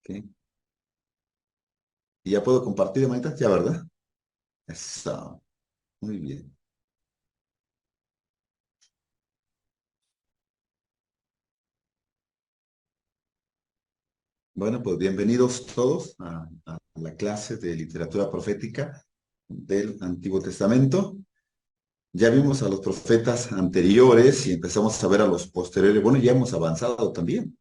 Ok. Y ya puedo compartir, hermanita, ya, ¿verdad? Eso, muy bien. Bueno, pues bienvenidos todos a la clase de literatura profética del Antiguo Testamento. Ya vimos a los profetas anteriores y empezamos a ver a los posteriores. Bueno, ya hemos avanzado también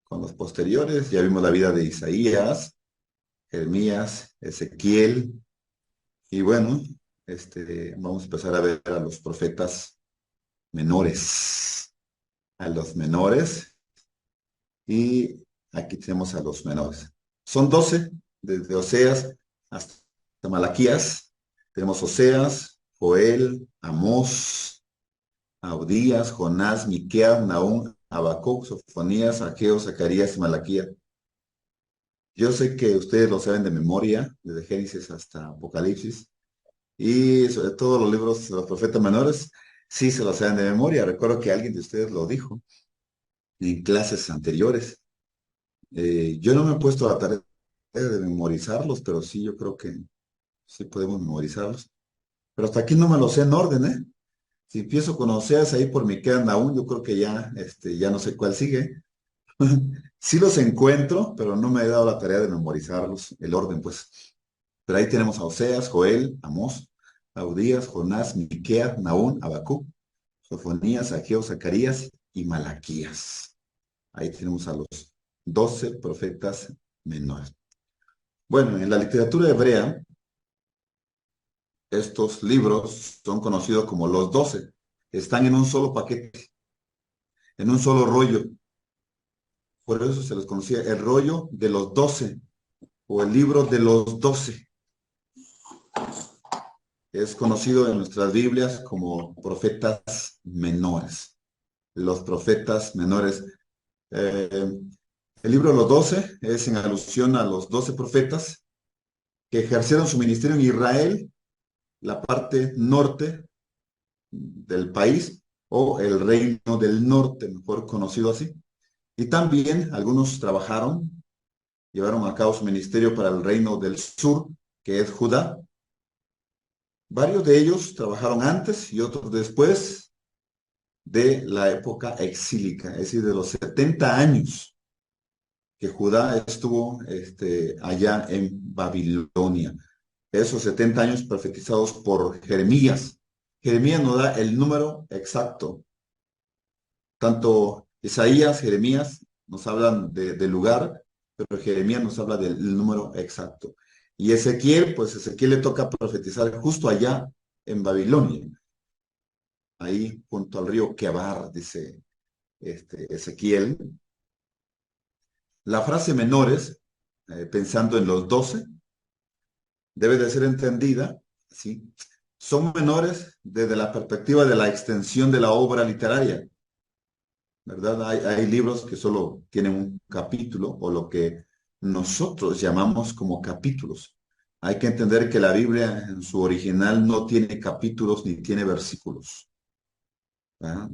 con los posteriores. Ya vimos la vida de Isaías, Jeremías, Ezequiel. Y bueno, vamos a empezar a ver a los profetas menores. A los menores. Y aquí tenemos a los menores. Son 12 desde Oseas hasta Malaquías. Tenemos Oseas, Joel, Amós, Abdías, Jonás, Miqueas, Nahum, Habacuc, Sofonías, Ageo, Zacarías y Malaquías. Yo sé que ustedes lo saben de memoria, desde Génesis hasta Apocalipsis, y sobre todo los libros de los profetas menores, sí se lo saben de memoria. Recuerdo que alguien de ustedes lo dijo en clases anteriores. Yo no me he puesto a la tarea de memorizarlos, pero sí, yo creo que sí podemos memorizarlos. Pero hasta aquí no me los sé en orden, ¿eh? Si empiezo con Oseas ahí por mi quedan aún, yo creo que ya, ya no sé cuál sigue. Sí los encuentro, pero no me he dado la tarea de memorizarlos, el orden, pues. Pero ahí tenemos a Oseas, Joel, Amós, Abdías, Jonás, Miqueas, Nahum, Habacuc, Sofonías, Ageo, Zacarías y Malaquías. Ahí tenemos a los 12 profetas menores. Bueno, en la literatura hebrea, estos libros son conocidos como los 12. Están en un solo paquete, en un solo rollo. Por eso se les conocía el rollo de los 12 o el libro de los 12. Es conocido en nuestras Biblias como profetas menores. Los profetas menores. Eh, el libro de los 12 es en alusión a los 12 profetas que ejercieron su ministerio en Israel, la parte norte del país o el reino del norte, mejor conocido así. Y también algunos trabajaron, llevaron a cabo su ministerio para el reino del sur, que es Judá. Varios de ellos trabajaron antes y otros después de la época exílica, es decir, de los 70 años que Judá estuvo allá en Babilonia. Esos 70 años profetizados por Jeremías. Jeremías nos da el número exacto. Tanto Isaías, Jeremías nos hablan del lugar, pero Jeremías nos habla del número exacto. Y Ezequiel, pues Ezequiel le toca profetizar justo allá en Babilonia, ahí junto al río Quebar, dice Ezequiel. La frase menores, pensando en los 12, debe de ser entendida, ¿sí? Son menores desde la perspectiva de la extensión de la obra literaria. ¿Verdad? Hay libros que solo tienen un capítulo o lo que nosotros llamamos como capítulos. Hay que entender que la Biblia en su original no tiene capítulos ni tiene versículos. ¿Verdad?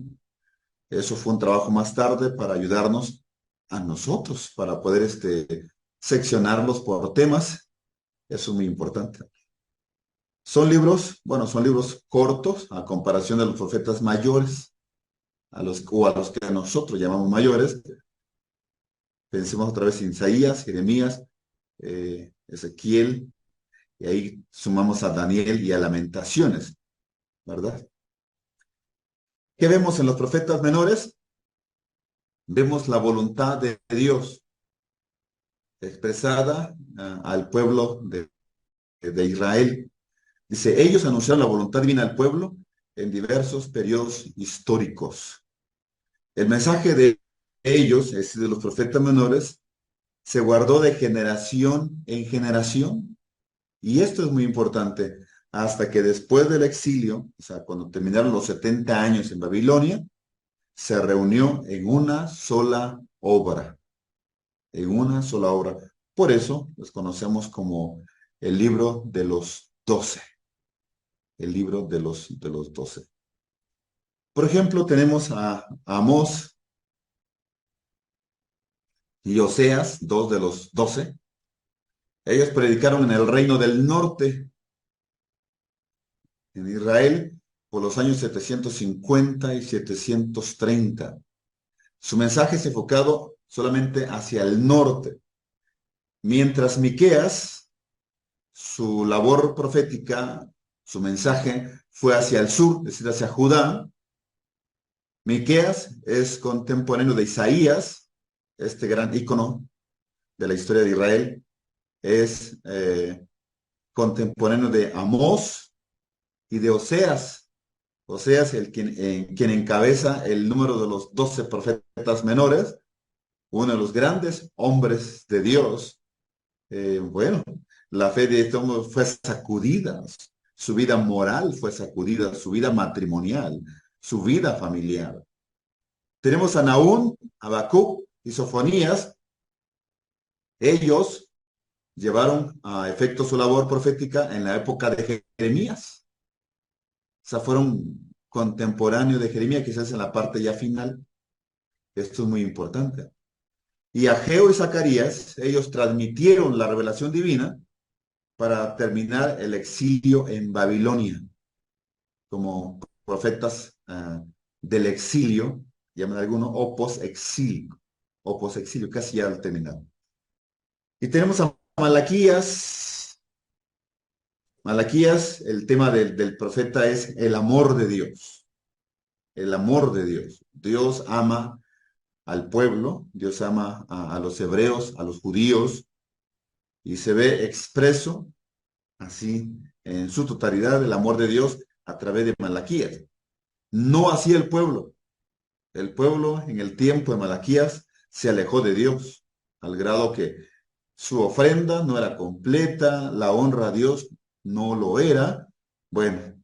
Eso fue un trabajo más tarde para ayudarnos a nosotros, para poder seccionarlos por temas. Eso es muy importante. Son libros, bueno, son libros cortos a comparación de los profetas mayores, o a los que nosotros llamamos mayores. Pensemos otra vez en Isaías, Jeremías, Ezequiel, y ahí sumamos a Daniel y a Lamentaciones, ¿verdad? ¿Qué vemos en los profetas menores? Vemos la voluntad de Dios expresada al pueblo de Israel. Dice, ellos anunciaron la voluntad divina al pueblo en diversos periodos históricos. El mensaje de ellos, es decir, de los profetas menores, se guardó de generación en generación. Y esto es muy importante, hasta que después del exilio, o sea, cuando terminaron los 70 años en Babilonia, se reunió en una sola obra, en una sola obra. Por eso los conocemos como el libro de los 12, el libro de los 12. Por ejemplo, tenemos a Amós, y Oseas, dos de los 12. Ellos predicaron en el reino del norte, en Israel, por los años 750 y 730. Su mensaje es enfocado solamente hacia el norte, mientras Miqueas, su labor profética, su mensaje fue hacia el sur, es decir, hacia Judá. Miqueas es contemporáneo de Isaías, este gran ícono de la historia de Israel, es contemporáneo de Amós y de Oseas. Oseas, quien encabeza el número de los 12 profetas menores, uno de los grandes hombres de Dios. Bueno, la fe de este hombre fue sacudida, su vida moral fue sacudida, su vida matrimonial, su vida familiar. Tenemos a Nahum, Habacuc y Sofonías. Ellos llevaron a efecto su labor profética en la época de Jeremías. O sea, fueron contemporáneos de Jeremías, quizás en la parte ya final. Esto es muy importante. Y Ageo y Zacarías, ellos transmitieron la revelación divina para terminar el exilio en Babilonia, como profetas del exilio, llaman algunos opos exilio, casi ya al terminar. Y tenemos a Malaquías. Malaquías, el tema del profeta es el amor de Dios, el amor de Dios. Dios ama al pueblo, Dios ama a los hebreos, a los judíos, y se ve expreso así en su totalidad el amor de Dios a través de Malaquías. No así el pueblo. El pueblo en el tiempo de Malaquías se alejó de Dios, al grado que su ofrenda no era completa, la honra a Dios no lo era. Bueno,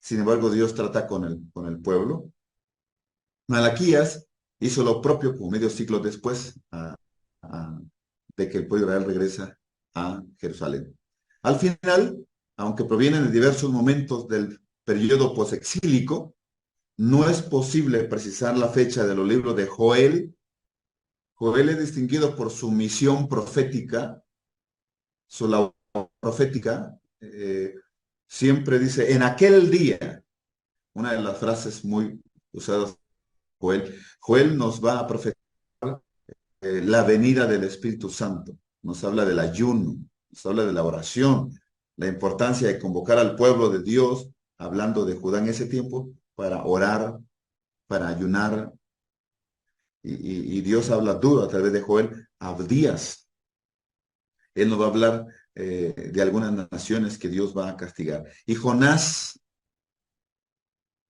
sin embargo, Dios trata con el pueblo. Malaquías hizo lo propio como medio siglo después de que el pueblo de Israel regresa a Jerusalén. Al final, aunque provienen de diversos momentos del periodo posexílico, no es posible precisar la fecha de los libros de Joel. Joel es distinguido por su misión profética, su labor profética. Siempre dice, en aquel día, una de las frases muy usadas por Joel. Joel nos va a profetizar la venida del Espíritu Santo. Nos habla del ayuno, nos habla de la oración, la importancia de convocar al pueblo de Dios, hablando de Judá en ese tiempo, para orar, para ayunar. Y Dios habla duro a través de Joel, Abdías. Él nos va a hablar de algunas naciones que Dios va a castigar. Y Jonás,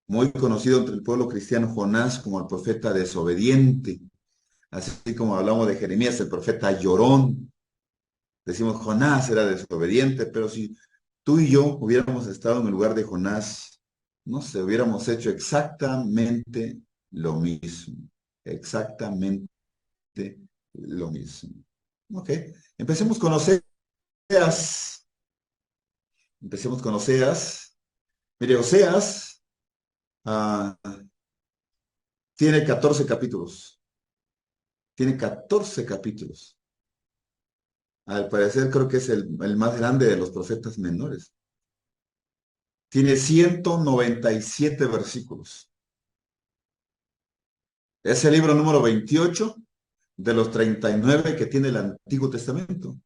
muy conocido entre el pueblo cristiano, Jonás como el profeta desobediente, así como hablamos de Jeremías, el profeta llorón. Decimos, Jonás era desobediente, pero si tú y yo hubiéramos estado en el lugar de Jonás, no sé, hubiéramos hecho exactamente lo mismo. Exactamente lo mismo. Ok, empecemos con Oseas. Empecemos con Oseas. Mire, Oseas ah, tiene 14 capítulos. Tiene 14 capítulos. Al parecer creo que es el más grande de los profetas menores. Tiene 197 versículos. Es el libro número 28 de los 39 que tiene el Antiguo Testamento.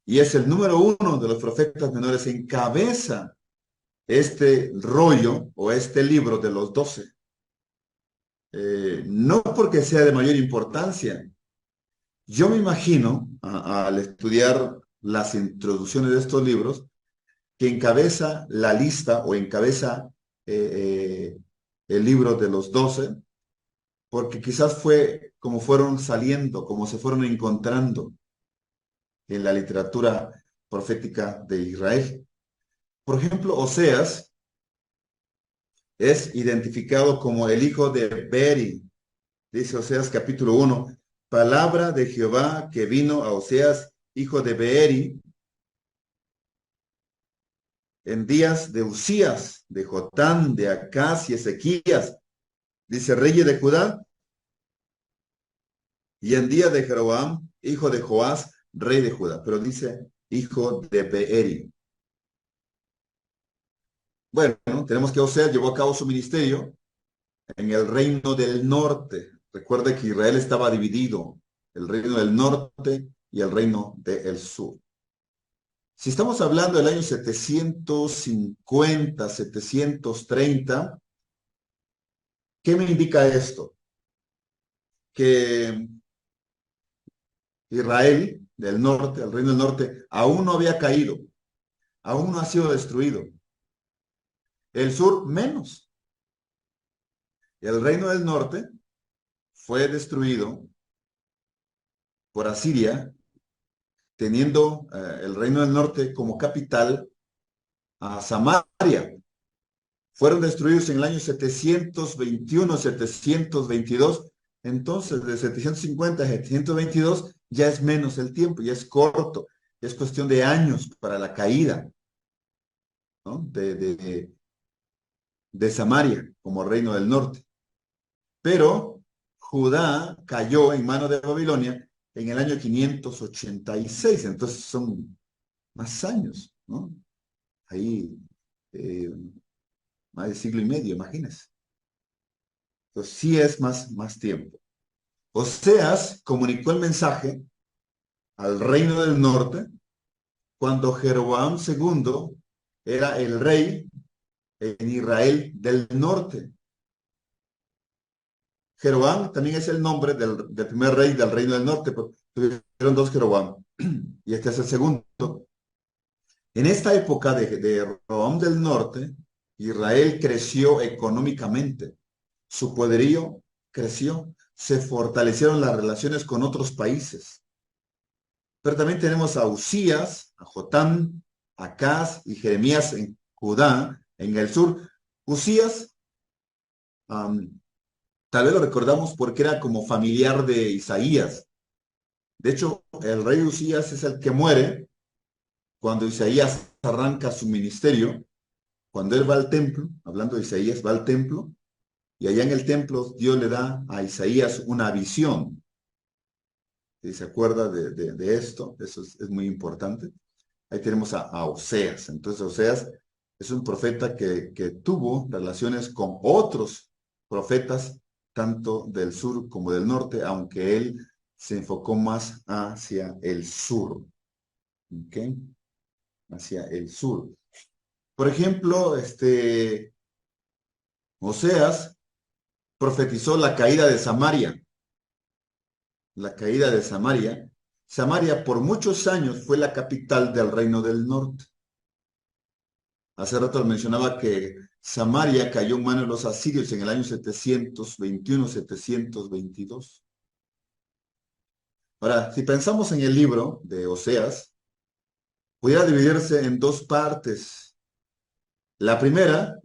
Y es el número uno de los profetas menores. Encabeza este rollo o este libro de los 12. No porque sea de mayor importancia. Yo me imagino, al estudiar las introducciones de estos libros, que encabeza la lista o encabeza el libro de los 12, porque quizás fue como fueron saliendo, como se fueron encontrando en la literatura profética de Israel. Por ejemplo, Oseas es identificado como el hijo de Beri. Dice Oseas capítulo 1, palabra de Jehová que vino a Oseas, hijo de Beeri, en días de Usías, de Jotán, de Acaz y Ezequías. Dice, reyes de Judá, Y en día de Jeroboam, hijo de Joás, rey de Judá. Pero dice, hijo de Beeri. Bueno, tenemos que Oseas llevó a cabo su ministerio en el reino del norte. Recuerde que Israel estaba dividido, el reino del norte y el reino del sur. Si estamos hablando del año 750, 730, ¿qué me indica esto? Que Israel del norte, el reino del norte, aún no había caído, aún no ha sido destruido. El sur menos. El reino del norte fue destruido por Asiria, teniendo el reino del norte como capital a Samaria. Fueron destruidos en el año 721, 722. Entonces, de 750 a 722 ya es menos el tiempo, ya es corto, ya es cuestión de años para la caída, ¿no? de Samaria como reino del norte. Pero Judá cayó en manos de Babilonia en el año 586, entonces son más años, ¿no? Ahí, eh, más de siglo y medio, imagínense. Entonces sí es más tiempo. Oseas comunicó el mensaje al reino del norte cuando Jeroboam II era el rey en Israel del norte. Jeroboam también es el nombre del primer rey del reino del norte, porque tuvieron dos Jeroboam, y este es el segundo. En esta época de Jeroboam del norte, Israel creció económicamente, su poderío creció, se fortalecieron las relaciones con otros países. Pero también tenemos a Usías, a Jotán, a Acaz y Jeremías en Judá, en el sur. Usías, um, tal vez lo recordamos porque era como familiar de Isaías. De hecho, el rey Usías es el que muere cuando Isaías arranca su ministerio, cuando él va al templo, hablando de Isaías, va al templo, y allá en el templo Dios le da a Isaías una visión. Si se acuerda de esto, eso es muy importante. Ahí tenemos a Oseas. Entonces, Oseas es un profeta que tuvo relaciones con otros profetas, tanto del sur como del norte, aunque él se enfocó más hacia el sur. ¿Ok? Hacia el sur. Por ejemplo, Oseas profetizó la caída de Samaria. La caída de Samaria. Samaria por muchos años fue la capital del reino del norte. Hace rato mencionaba que Samaria cayó en manos de los asirios en el año 721, 722. Ahora, si pensamos en el libro de Oseas, pudiera dividirse en dos partes. La primera,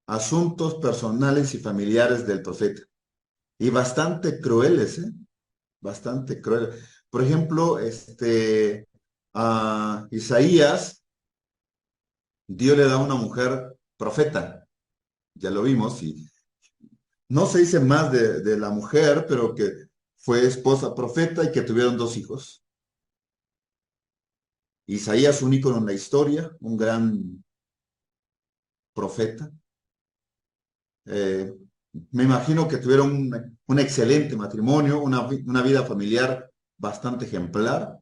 asuntos personales y familiares del profeta. Y bastante crueles, ¿eh? Bastante crueles. Por ejemplo, a Isaías, Dios le da una mujer profeta. Ya lo vimos, y no se dice más de la mujer, pero que fue esposa profeta y que tuvieron dos hijos. Isaías, un ícono en la historia, un gran profeta. Eh, Me imagino que tuvieron un excelente matrimonio, una vida familiar bastante ejemplar.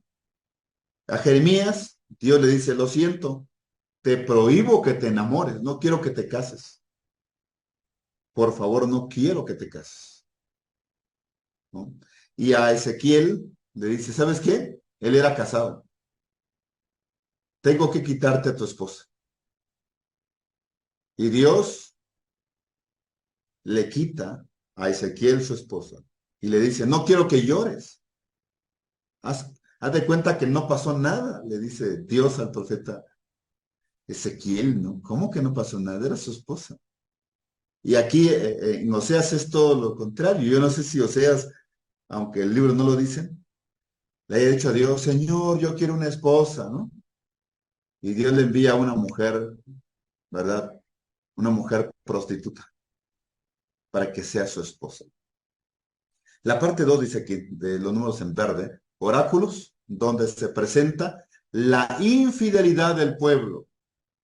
A Jeremías, Dios le dice, lo siento, te prohíbo que te enamores, no quiero que te cases. Por favor, no quiero que te cases, ¿no? Y a Ezequiel le dice, ¿sabes qué? Él era casado. Tengo que quitarte a tu esposa. Y Dios le quita a Ezequiel su esposa y le dice, no quiero que llores. Haz de cuenta que no pasó nada, le dice Dios al profeta Ezequiel, ¿no? ¿Cómo que no pasó nada? Era su esposa. Y aquí en Oseas es todo lo contrario. Yo no sé si Oseas, aunque el libro no lo dice, le haya dicho a Dios, Señor, yo quiero una esposa, ¿no? Y Dios le envía a una mujer, ¿verdad? Una mujer prostituta para que sea su esposa. La parte 2 dice aquí, de los números en verde, oráculos, donde se presenta la infidelidad del pueblo.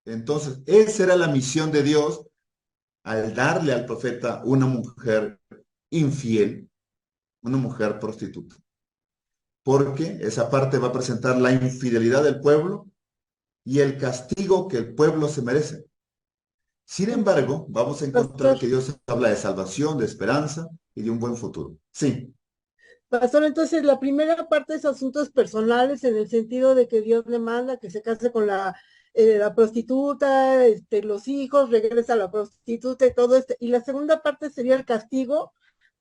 Entonces, esa era la misión de Dios al darle al profeta una mujer infiel, una mujer prostituta. Porque esa parte va a presentar la infidelidad del pueblo y el castigo que el pueblo se merece. Sin embargo, vamos a Pastor, encontrar que Dios habla de salvación, de esperanza y de un buen futuro. Sí, pastor, entonces la primera parte es asuntos personales en el sentido de que Dios le manda que se case con la prostituta, los hijos, regresa a la prostituta y todo esto. Y la segunda parte sería el castigo,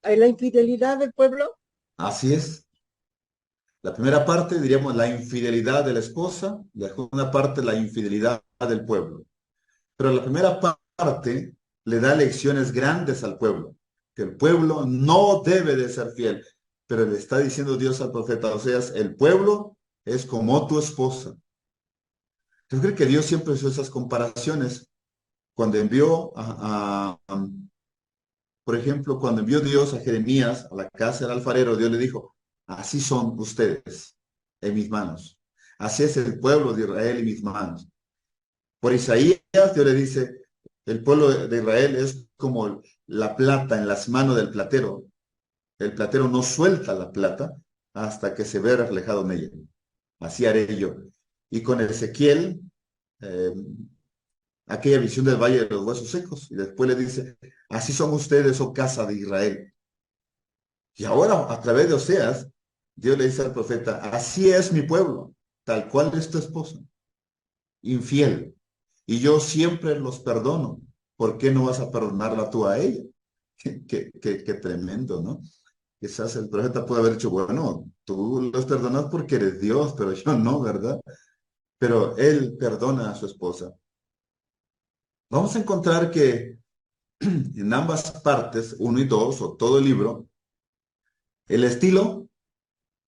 la infidelidad del pueblo. así es. La primera parte, diríamos, la infidelidad de la esposa, la segunda parte, la infidelidad del pueblo. Pero la primera parte le da lecciones grandes al pueblo, que el pueblo no debe de ser fiel. Pero le está diciendo Dios al profeta Oseas, el pueblo es como tu esposa. Yo creo que Dios siempre hizo esas comparaciones. Cuando envió por ejemplo, cuando envió Dios a Jeremías a la casa del alfarero, Dios le dijo, así son ustedes en mis manos. Así es el pueblo de Israel en mis manos. Por Isaías, Dios le dice, el pueblo de Israel es como la plata en las manos del platero. El platero no suelta la plata hasta que se ve reflejado en ella. Así haré yo. Y con Ezequiel, eh, aquella visión del valle de los huesos secos. Y después le dice, así son ustedes, oh casa de Israel. Y ahora, a través de Oseas, Dios le dice al profeta, así es mi pueblo, tal cual es tu esposa, infiel. Y yo siempre los perdono. ¿Por qué no vas a perdonarla tú a ella? Qué tremendo, ¿no? Quizás el profeta puede haber dicho, bueno, tú los perdonas porque eres Dios, pero yo no, ¿verdad? Pero él perdona a su esposa. Vamos a encontrar que en ambas partes, uno y dos, o todo el libro, el estilo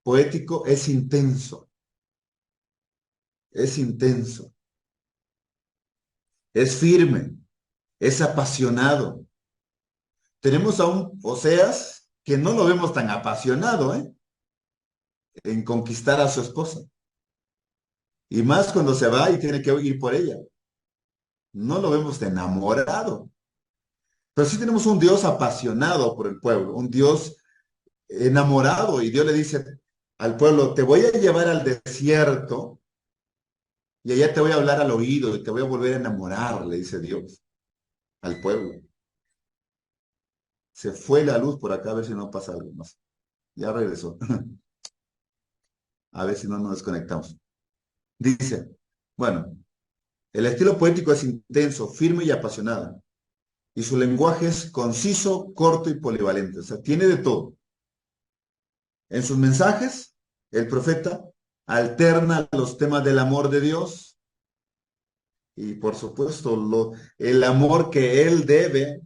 poético es intenso, es firme, es apasionado. Tenemos a un Oseas que no lo vemos tan apasionado, ¿eh? En conquistar a su esposa. Y más cuando se va y tiene que ir por ella. No lo vemos enamorado. Pero sí tenemos un Dios apasionado por el pueblo, un Dios enamorado. Y Dios le dice al pueblo, te voy a llevar al desierto y allá te voy a hablar al oído y te voy a volver a enamorar, le dice Dios al pueblo. Se fue la luz por acá, a ver si no pasa algo más. Ya regresó. A ver si no nos desconectamos. Dice, bueno, el estilo poético es intenso, firme y apasionado. Y su lenguaje es conciso, corto y polivalente. O sea, tiene de todo. En sus mensajes, el profeta alterna los temas del amor de Dios y, por supuesto, el amor que él debe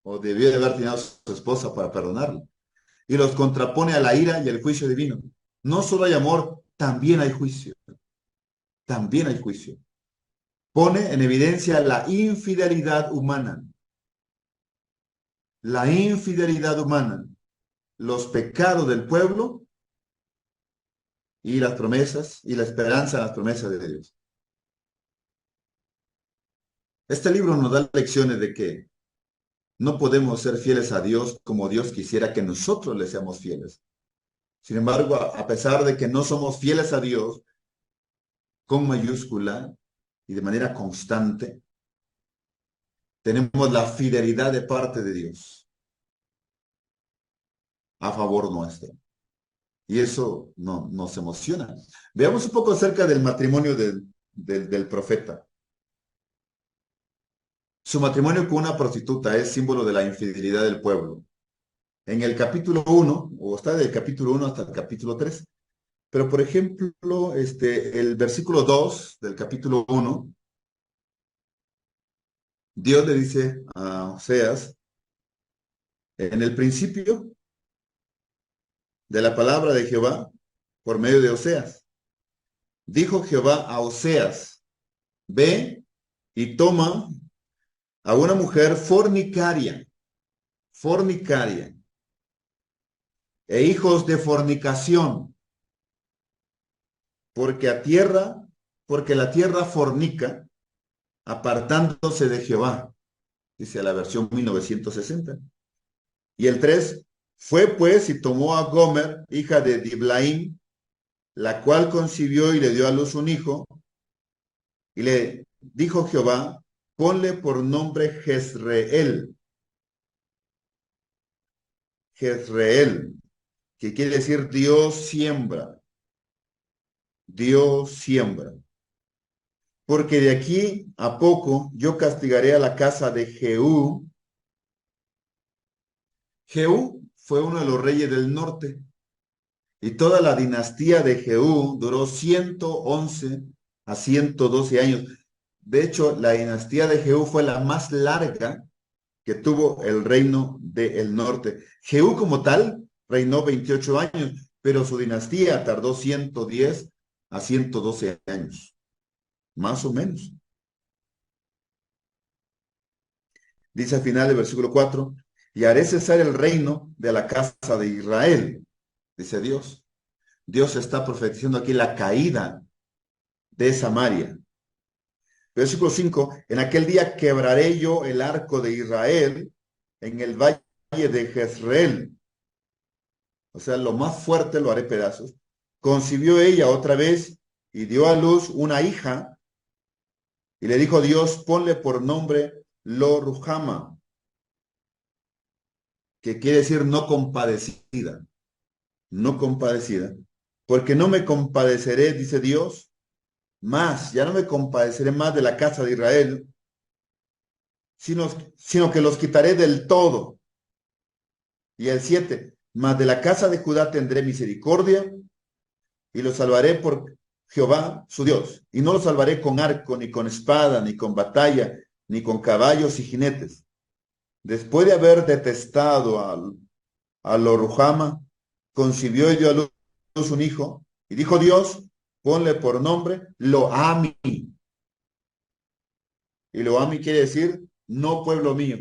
o debió de haber tenido a su esposa para perdonarle. Y los contrapone a la ira y el juicio divino. No solo hay amor, también hay juicio. También hay juicio. Pone en evidencia la infidelidad humana, los pecados del pueblo y las promesas y la esperanza en las promesas de Dios. Este libro nos da lecciones de que no podemos ser fieles a Dios como Dios quisiera que nosotros le seamos fieles. Sin embargo, a pesar de que no somos fieles a Dios con mayúscula y de manera constante, tenemos la fidelidad de parte de Dios a favor nuestro. Y eso nos emociona. Veamos un poco acerca del matrimonio del profeta. Su matrimonio con una prostituta es símbolo de la infidelidad del pueblo. En el capítulo 1, o está del capítulo 1 hasta el capítulo 3. Pero, por ejemplo, el versículo 2 del capítulo 1, Dios le dice a Oseas, en el principio de la palabra de Jehová, por medio de Oseas, dijo Jehová a Oseas, ve y toma a una mujer fornicaria, fornicaria, e hijos de fornicación, porque a tierra, porque la tierra fornica, apartándose de Jehová, dice la versión 1960. Y el 3 fue pues y tomó a Gomer, hija de Diblaim, la cual concibió y le dio a luz un hijo, y le dijo Jehová, ponle por nombre Jezreel, Jezreel, que quiere decir Dios siembra, Dios siembra. Porque de aquí a poco yo castigaré a la casa de Jehú. Jehú fue uno de los reyes del norte, y toda la dinastía de Jehú duró 111 a 112 años. De hecho, la dinastía de Jehú fue la más larga que tuvo el reino del norte. Jehú como tal reinó 28 años, pero su dinastía tardó 110 a 112 años, más o menos. Dice al final del versículo 4, y haré cesar el reino de la casa de Israel, dice Dios. Dios está profetizando aquí la caída de Samaria. Versículo 5, en aquel día quebraré yo el arco de Israel en el valle de Jezreel. O sea, lo más fuerte lo haré pedazos. Concibió ella otra vez y dio a luz una hija y le dijo Dios, ponle por nombre Lo Ruhama, que quiere decir no compadecida, no compadecida, porque no me compadeceré, dice Dios, más, ya no me compadeceré más de la casa de Israel, sino que los quitaré del todo. Y el 7, más de la casa de Judá tendré misericordia y los salvaré por Jehová, su Dios. Y no los salvaré con arco, ni con espada, ni con batalla, ni con caballos y jinetes. Después de haber detestado a lo Ruhama, concibió y dio a luz un hijo, y dijo Dios, ponle por nombre Loami. Y Loami quiere decir, no pueblo mío,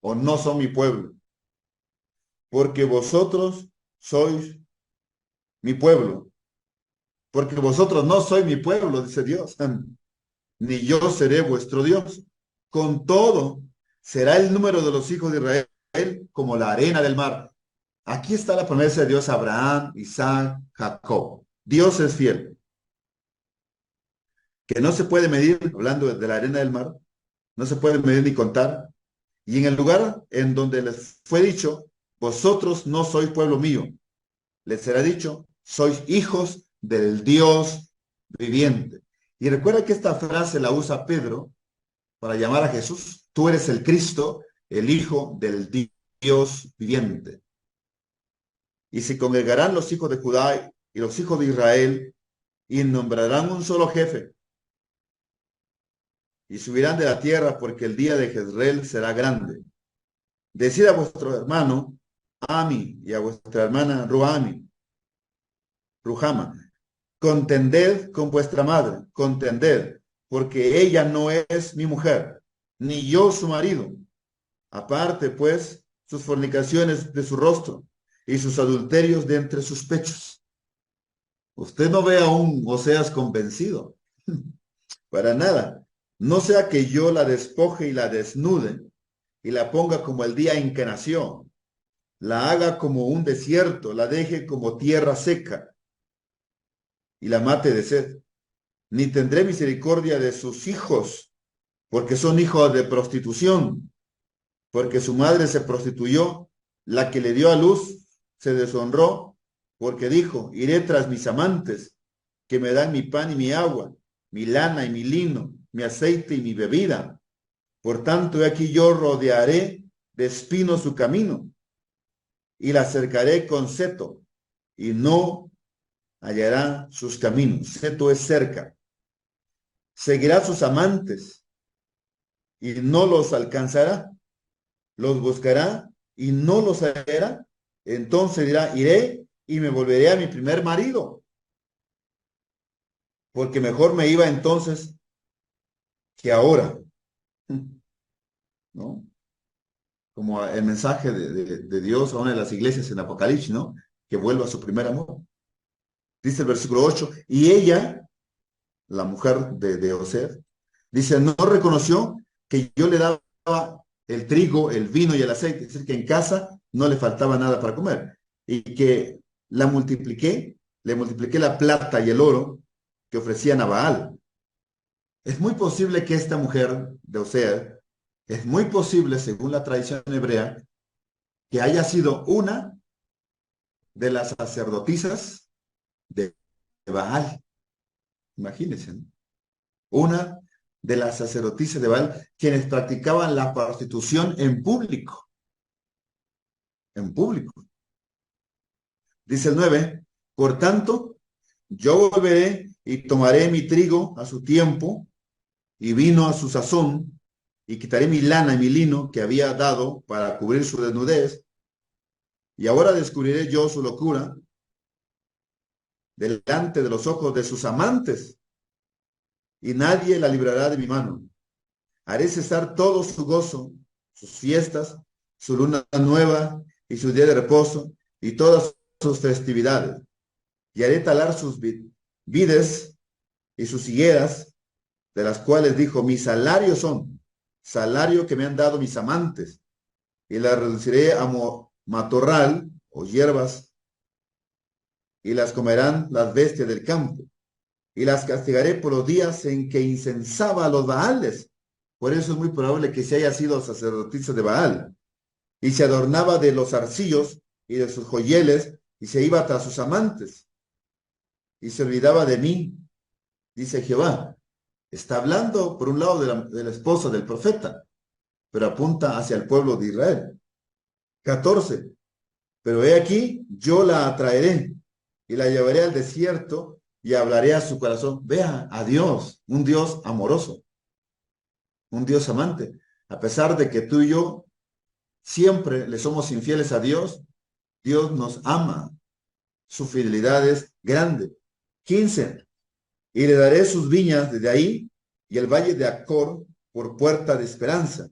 o no son mi pueblo, porque vosotros sois mi pueblo, porque vosotros no sois mi pueblo, dice Dios, ni yo seré vuestro Dios. Con todo, será el número de los hijos de Israel como la arena del mar. Aquí está la promesa de Dios a Abraham, Isaac, Jacob. Dios es fiel, que no se puede medir, hablando de la arena del mar, no se puede medir ni contar. Y en el lugar en donde les fue dicho, vosotros no sois pueblo mío, les será dicho, sois hijos del Dios viviente. Y recuerda que esta frase la usa Pedro para llamar a Jesús. Tú eres el Cristo, el Hijo del Dios viviente. Y se congregarán los hijos de Judá y los hijos de Israel y nombrarán un solo jefe y subirán de la tierra porque el día de Jezreel será grande. Decid a vuestro hermano Ami y a vuestra hermana Ruhama, contended con vuestra madre, contended, porque ella no es mi mujer, ni yo su marido. Aparte, pues, sus fornicaciones de su rostro y sus adulterios de entre sus pechos. Usted no ve aún Oseas convencido, para nada. No sea que yo la despoje y la desnude y la ponga como el día en que nació, la haga como un desierto, la deje como tierra seca y la mate de sed. Ni tendré misericordia de sus hijos, porque son hijos de prostitución, porque su madre se prostituyó, la que le dio a luz se deshonró, porque dijo, iré tras mis amantes, que me dan mi pan y mi agua, mi lana y mi lino, mi aceite y mi bebida. Por tanto, he aquí yo rodearé de espinos su camino, y la cercaré con seto, y no hallará sus caminos. Seto es cerca. Seguirá sus amantes, y no los alcanzará. Los buscará y no los hallará. Entonces dirá, iré y me volveré a mi primer marido, porque mejor me iba entonces que ahora, ¿no? Como el mensaje de Dios a una de las iglesias en Apocalipsis, ¿no? que vuelva a su primer amor. Dice el versículo 8, y ella, la mujer de Osed, dice, no reconoció que yo le daba el trigo, el vino y el aceite, es decir, que en casa no le faltaba nada para comer, y que la multipliqué, le multipliqué la plata y el oro que ofrecían a Baal. Es muy posible que esta mujer de Osed, es muy posible, según la tradición hebrea, que haya sido una de las sacerdotisas de Baal. Imagínense, ¿no? Una de las sacerdotisas de Baal, quienes practicaban la prostitución en público, en público. Dice el 9, por tanto, yo volveré y tomaré mi trigo a su tiempo y vino a su sazón, y quitaré mi lana y mi lino que había dado para cubrir su desnudez, y ahora descubriré yo su locura delante de los ojos de sus amantes, y nadie la librará de mi mano. Haré cesar todo su gozo, sus fiestas, su luna nueva y su día de reposo, y todas sus festividades. Y haré talar sus vides y sus higueras, de las cuales dijo, mi salario son, salario que me han dado mis amantes, y las reduciré a matorral o hierbas, y las comerán las bestias del campo, y las castigaré por los días en que incensaba a los Baales. Por eso es muy probable que se haya sido sacerdotisa de Baal, y se adornaba de los arcillos y de sus joyeles, y se iba tras sus amantes, y se olvidaba de mí, dice Jehová. Está hablando, por un lado, de la esposa del profeta, pero apunta hacia el pueblo de Israel. 14. Pero he aquí, yo la atraeré y la llevaré al desierto y hablaré a su corazón. Vea a Dios, un Dios amoroso, un Dios amante. A pesar de que tú y yo siempre le somos infieles a Dios, Dios nos ama. Su fidelidad es grande. 15. Y le daré sus viñas desde ahí y el valle de Acor por puerta de esperanza.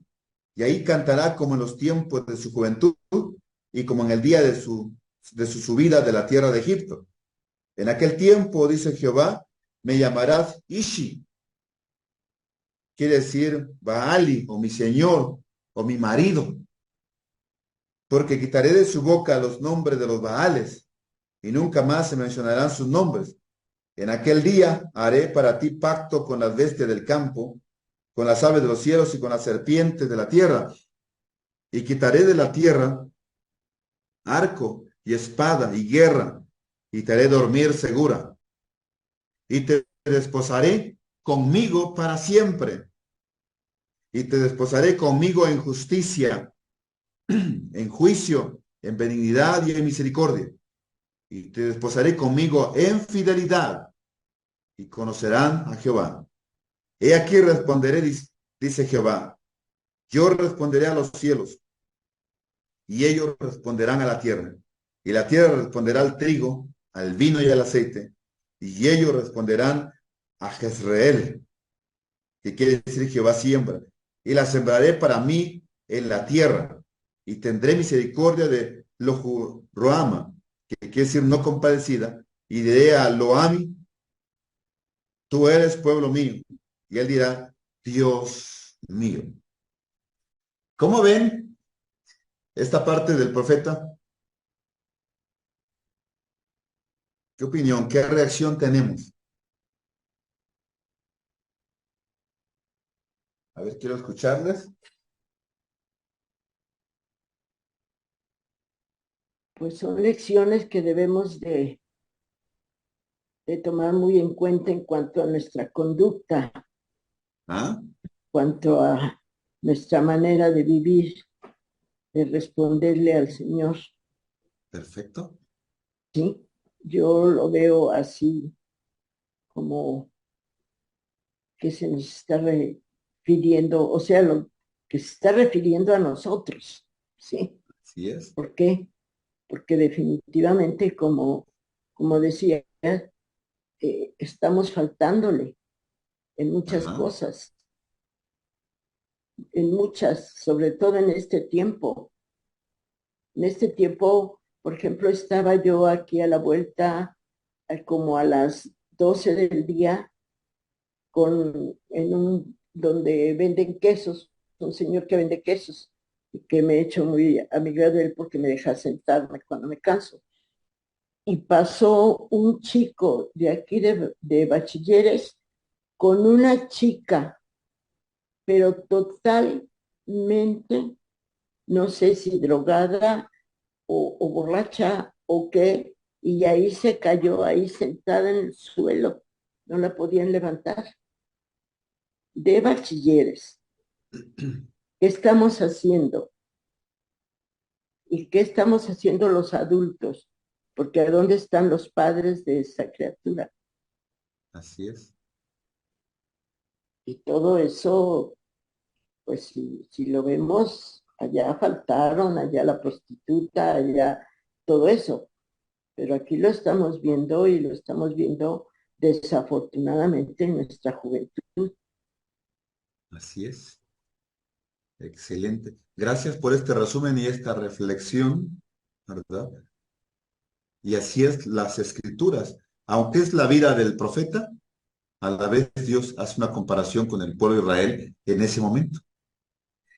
Y ahí cantará como en los tiempos de su juventud y como en el día de su subida de la tierra de Egipto. En aquel tiempo, dice Jehová, me llamarás Ishi, quiere decir Baali o mi señor o mi marido, porque quitaré de su boca los nombres de los Baales y nunca más se mencionarán sus nombres. En aquel día haré para ti pacto con las bestias del campo, con las aves de los cielos y con las serpientes de la tierra, y quitaré de la tierra arco y espada y guerra, y te haré dormir segura, y te desposaré conmigo para siempre, y te desposaré conmigo en justicia, en juicio, en benignidad y en misericordia, y te desposaré conmigo en fidelidad, y conocerán a Jehová. He aquí responderé, dice Jehová, yo responderé a los cielos, y ellos responderán a la tierra, y la tierra responderá al trigo, al vino y al aceite, y ellos responderán a Jezreel, que quiere decir Jehová siembra, y la sembraré para mí en la tierra, y tendré misericordia de Roama, que quiere decir no compadecida, y diré a Loami, tú eres pueblo mío, y él dirá, Dios mío. ¿Cómo ven esta parte del profeta? ¿Qué opinión, qué reacción tenemos? A ver, quiero escucharles. Pues son lecciones que debemos de tomar muy en cuenta en cuanto a nuestra conducta, ¿Ah? en cuanto a nuestra manera de vivir, de responderle al Señor. Perfecto. ¿Sí? Yo lo veo así como que se nos está refiriendo, o sea, lo que se está refiriendo a nosotros, ¿sí? Así es. ¿Por qué? Porque definitivamente, como decía, estamos faltándole en muchas Ajá. cosas, en muchas, sobre todo en este tiempo. En este tiempo Por ejemplo, estaba yo aquí a la vuelta, como a las 12 del día, donde venden quesos, un señor que vende quesos, y que me he hecho muy amiga de él porque me deja sentarme cuando me canso. Y pasó un chico de aquí de bachilleres con una chica, pero totalmente, no sé si drogada o borracha o qué, y ahí se cayó, ahí sentada en el suelo, no la podían levantar, de bachilleres. ¿Qué estamos haciendo? ¿Y qué estamos haciendo los adultos? Porque ¿a dónde están los padres de esa criatura? Así es. Y todo eso, pues si lo vemos, allá faltaron, allá la prostituta, allá todo eso. Pero aquí lo estamos viendo y lo estamos viendo desafortunadamente en nuestra juventud. Así es. Excelente. Gracias por este resumen y esta reflexión, ¿verdad? Y así es las escrituras. Aunque es la vida del profeta, a la vez Dios hace una comparación con el pueblo de Israel en ese momento.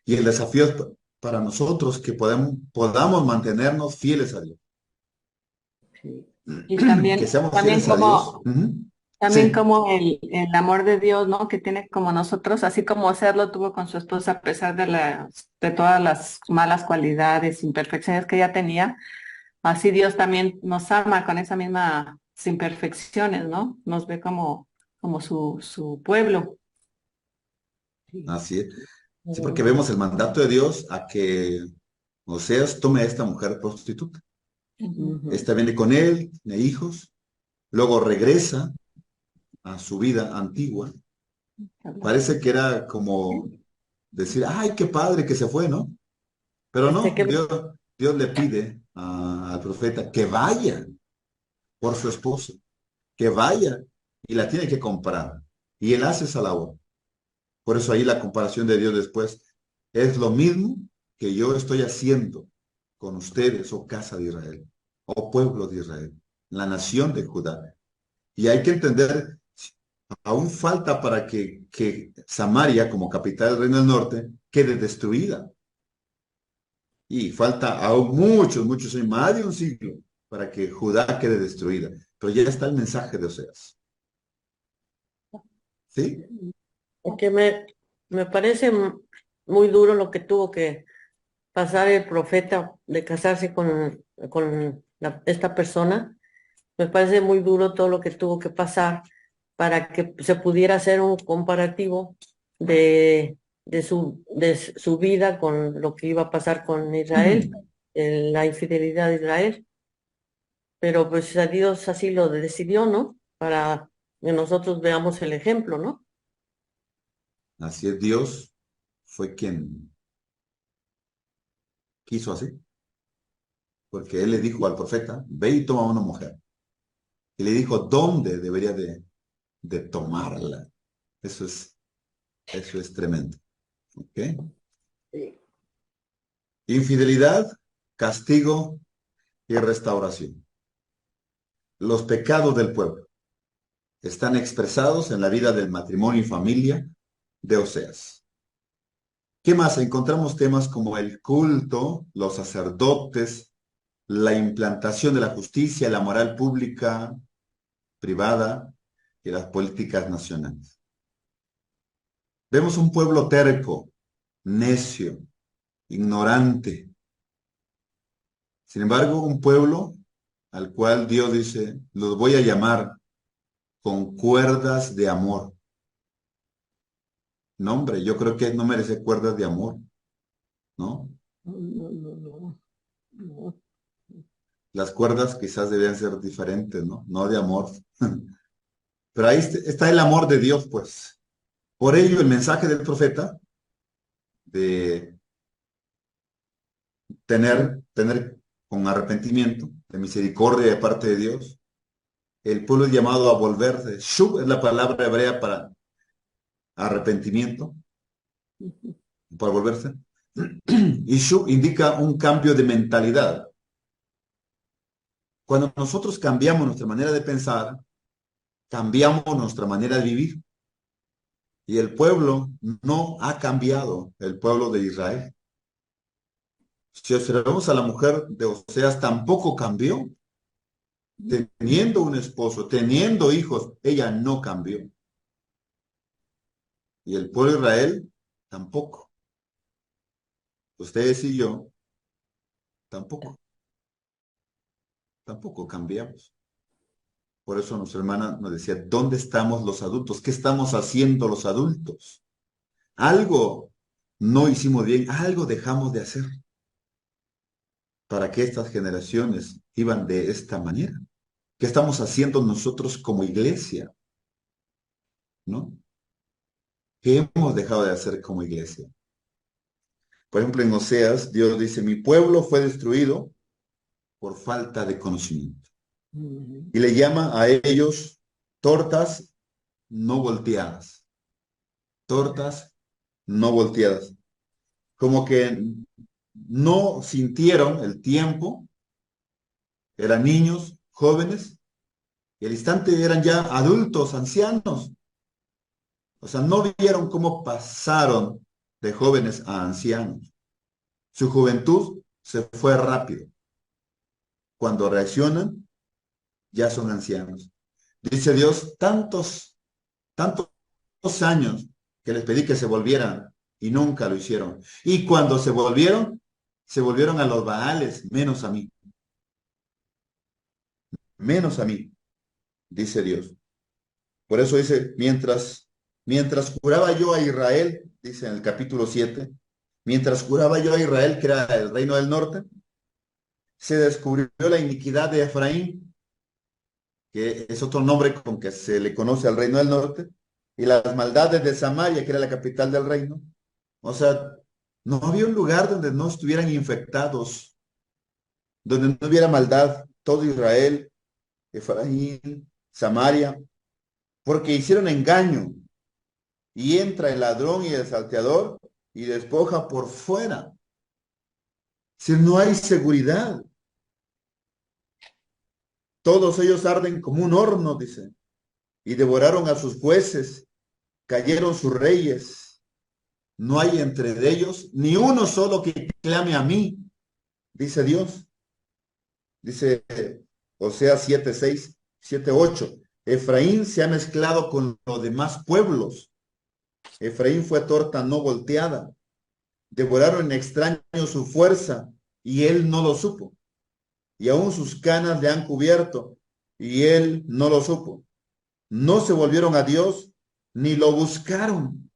Y el desafío es para nosotros que podamos mantenernos fieles a Dios. Sí. Y Que también, seamos también fieles a Dios. como, Ujú. también Sí, como el amor de Dios, ¿no? Que tiene como nosotros, así como hacerlo tuvo con su esposa a pesar de todas las malas cualidades, imperfecciones que ella tenía, así Dios también nos ama con esas mismas imperfecciones, ¿no? Nos ve como su pueblo. Sí. así es. Sí, porque vemos el mandato de Dios a que Oseas tome a esta mujer prostituta. Ujú. Ujú. Esta viene con él, tiene hijos, luego regresa a su vida antigua. Parece que era como decir, ay, qué padre que se fue, ¿no? Pero no, Que Dios le pide al profeta que vaya por su esposa, que vaya y la tiene que comprar. Y él hace esa labor. Por eso ahí la comparación de Dios después es lo mismo que yo estoy haciendo con ustedes, oh casa de Israel, oh pueblo de Israel, la nación de Judá. Y hay que entender, aún falta para que Samaria, como capital del Reino del Norte, quede destruida. Y falta aún muchos años, más de un siglo, para que Judá quede destruida. Pero ya está el mensaje de Oseas. ¿Sí? Porque me parece muy duro lo que tuvo que pasar el profeta de casarse con esta persona. Me parece muy duro todo lo que tuvo que pasar para que se pudiera hacer un comparativo de su vida con lo que iba a pasar con Israel, la infidelidad de Israel. Pero pues a Dios así lo decidió, ¿no? Para que nosotros veamos el ejemplo, ¿no? Así es, Dios fue quien quiso así, porque él le dijo al profeta, ve y toma una mujer. Y le dijo dónde debería de tomarla. Eso es, eso es tremendo. ¿Ok? Sí. Infidelidad, castigo y restauración. Los pecados del pueblo están expresados en la vida del matrimonio y familia de Oseas. ¿Qué más? Encontramos temas como el culto, los sacerdotes, la implantación de la justicia, la moral pública, privada y las políticas nacionales. Vemos un pueblo terco, necio, ignorante. Sin embargo, un pueblo al cual Dios dice, los voy a llamar con cuerdas de amor. No, hombre, yo creo que no merece cuerdas de amor, ¿no? No, no, no, no, no. Las cuerdas quizás debían ser diferentes, ¿no? No de amor. Pero ahí está el amor de Dios, pues. Por ello, el mensaje del profeta de tener con arrepentimiento, de misericordia de parte de Dios, el pueblo es llamado a volverse. Shuv es la palabra hebrea para arrepentimiento, para volverse. Y Shuv indica un cambio de mentalidad. Cuando nosotros cambiamos nuestra manera de pensar, cambiamos nuestra manera de vivir. Y el pueblo no ha cambiado, el pueblo de Israel. Si observamos a la mujer de Oseas, tampoco cambió. Teniendo un esposo, teniendo hijos, ella no cambió. Y el pueblo de Israel tampoco. Ustedes y yo tampoco, tampoco cambiamos. Por eso nuestra hermana nos decía, ¿dónde estamos los adultos? ¿Qué estamos haciendo los adultos? Algo no hicimos bien, algo dejamos de hacer para que estas generaciones iban de esta manera. ¿Qué estamos haciendo nosotros como iglesia? ¿No? ¿Qué hemos dejado de hacer como iglesia? Por ejemplo, en Oseas, Dios dice, mi pueblo fue destruido por falta de conocimiento. Y le llama a ellos tortas no volteadas. Tortas no volteadas. Como que no sintieron el tiempo, eran niños, jóvenes, y al instante eran ya adultos, ancianos. O sea, no vieron cómo pasaron de jóvenes a ancianos. Su juventud se fue rápido. Cuando reaccionan, ya son ancianos. Dice Dios, tantos años que les pedí que se volvieran y nunca lo hicieron. Y cuando se volvieron a los Baales, menos a mí, dice Dios. Por eso dice, mientras juraba yo a Israel, dice en el capítulo 7, mientras juraba yo a Israel, que era el reino del norte, se descubrió la iniquidad de Efraín, que es otro nombre con que se le conoce al reino del norte, y las maldades de Samaria, que era la capital del reino. O sea, no había un lugar donde no estuvieran infectados, donde no hubiera maldad, todo Israel, Efraín, Samaria, porque hicieron engaño, y entra el ladrón y el salteador y despoja por fuera. Si no hay seguridad, todos ellos arden como un horno, dice, y devoraron a sus jueces, cayeron sus reyes. No hay entre ellos ni uno solo que clame a mí, dice Dios. Dice Oseas 7:6, 7:8. Efraín se ha mezclado con los demás pueblos. Efraín fue torta no volteada. Devoraron en extraño su fuerza y él no lo supo. Y aún sus canas le han cubierto y él no lo supo. No se volvieron a Dios ni lo buscaron.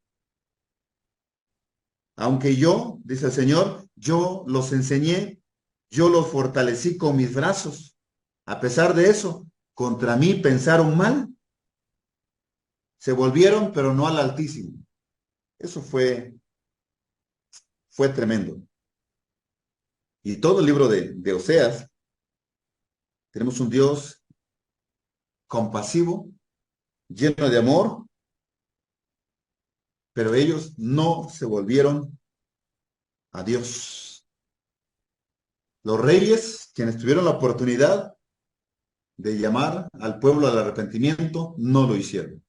Aunque yo, dice el Señor, yo los enseñé, yo los fortalecí con mis brazos. A pesar de eso, contra mí pensaron mal. Se volvieron, pero no al Altísimo. Eso fue tremendo. Y todo el libro de Oseas, tenemos un Dios compasivo, lleno de amor, pero ellos no se volvieron a Dios. Los reyes, quienes tuvieron la oportunidad de llamar al pueblo al arrepentimiento, no lo hicieron.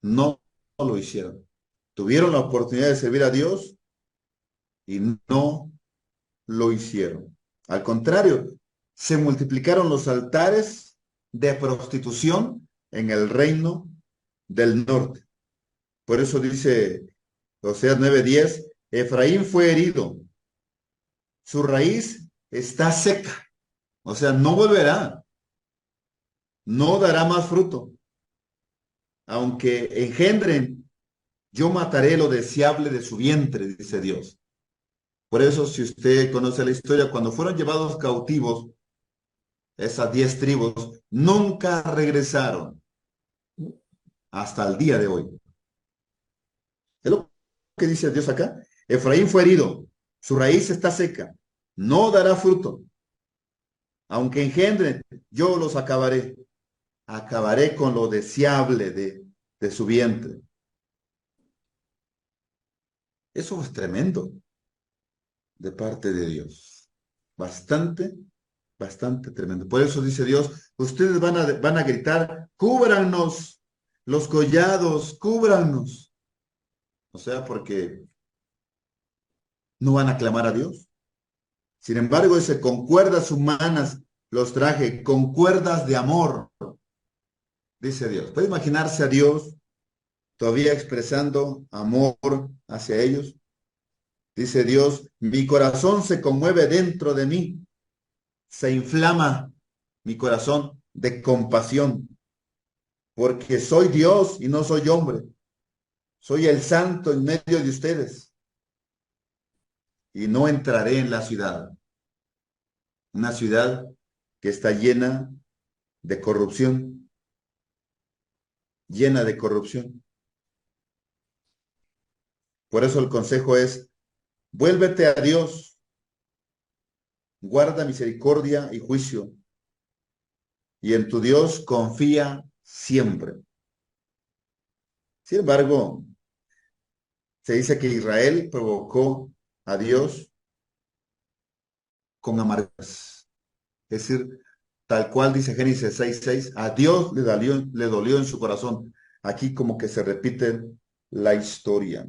No lo hicieron. Tuvieron la oportunidad de servir a Dios y no lo hicieron. Al contrario, se multiplicaron los altares de prostitución en el reino del norte. Por eso dice Oseas 9:10, Efraín fue herido, su raíz está seca, o sea, no volverá, no dará más fruto. Aunque engendren, yo mataré lo deseable de su vientre, dice Dios. Por eso, si usted conoce la historia, cuando fueron llevados cautivos, esas 10 tribus nunca regresaron hasta el día de hoy. Es lo que dice Dios acá. Efraín fue herido, su raíz está seca, no dará fruto. Aunque engendren, yo los acabaré. Acabaré con lo deseable de su vientre. Eso es tremendo de parte de Dios. Bastante Bastante tremendo. Por eso dice Dios, ustedes van a gritar, cúbranos los collados, cúbranos. O sea, porque no van a clamar a Dios. Sin embargo, dice, con cuerdas humanas los traje, con cuerdas de amor, dice Dios. ¿Puede imaginarse a Dios todavía expresando amor hacia ellos? Dice Dios, mi corazón se conmueve dentro de mí, se inflama mi corazón de compasión, porque soy Dios y no soy hombre. Soy el santo en medio de ustedes y no entraré en la ciudad. Una ciudad que está de corrupción, llena de corrupción. Por eso el consejo es, vuélvete a Dios, guarda misericordia y juicio, y en tu Dios confía siempre. Sin embargo, se dice que Israel provocó a Dios con amarguras. Es decir, tal cual dice Génesis 6:6, a Dios le dolió en su corazón. Aquí como que se repite la historia.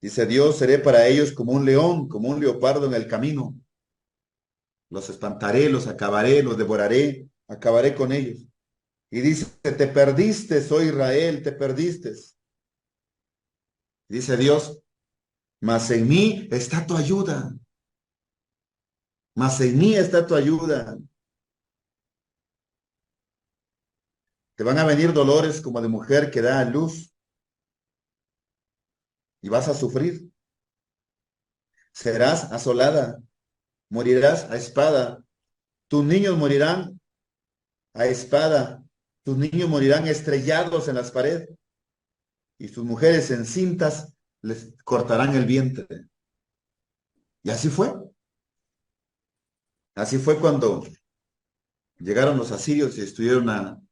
Dice Dios, seré para ellos como un león, como un leopardo en el camino. Los espantaré, los acabaré, los devoraré, acabaré con ellos. Y dice, te perdiste, oh Israel, te perdiste. Dice Dios, mas en mí está tu ayuda. Mas en mí está tu ayuda. Te van a venir dolores como de mujer que da a luz y vas a sufrir. Serás asolada, morirás a espada. Tus niños morirán a espada. Tus niños morirán estrellados en las paredes y tus mujeres encintas les cortarán el vientre. Y así fue. Así fue cuando llegaron los asirios y estuvieron a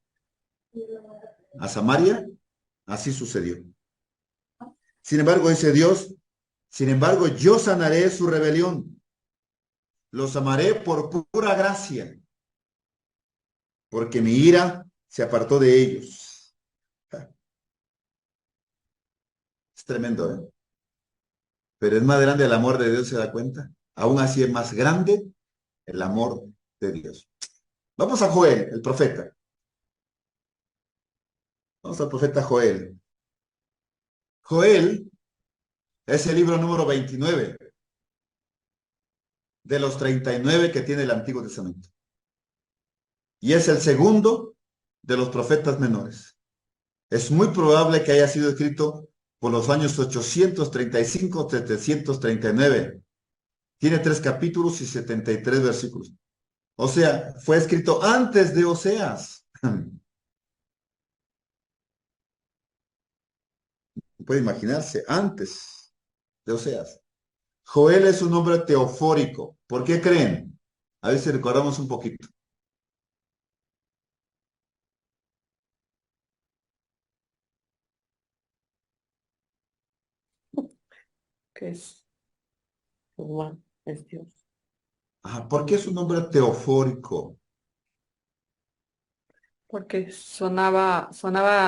Samaria. Así sucedió. Sin embargo, dice Dios, sin embargo, yo sanaré su rebelión. Los amaré por pura gracia, porque mi ira se apartó de ellos. Es tremendo, ¿eh? Pero es más grande el amor de Dios, ¿se da cuenta? Aún así es más grande el amor de Dios. Vamos a Joel, el profeta. Vamos al profeta Joel. Joel es el libro número 29 de los 39 que tiene el Antiguo Testamento. Y es el segundo de los profetas menores. Es muy probable que haya sido escrito por los años 835-739. Tiene 3 capítulos y 73 versículos. O sea, fue escrito antes de Oseas. Puede imaginarse, antes de Oseas. Joel es un nombre teofórico. ¿Por qué creen? A ver si recordamos un poquito. Que es Jehová, es Dios. ¿Por qué es un nombre teofórico? Porque sonaba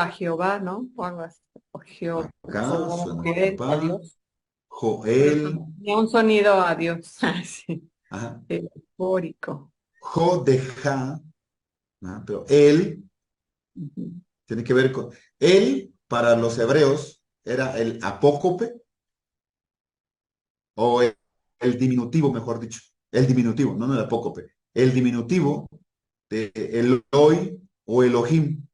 a Jehová, ¿no? O algo así. O Jehová, Acá o suena a papá, Dios. Pero Joel, tenía un sonido a Dios. Sí. ajá, Eufórico. Jodeja, pero él Ujú. tiene que ver con, él para los hebreos era el apócope o el diminutivo, mejor dicho, el diminutivo, no el apócope, el diminutivo de Eloi o Elohim.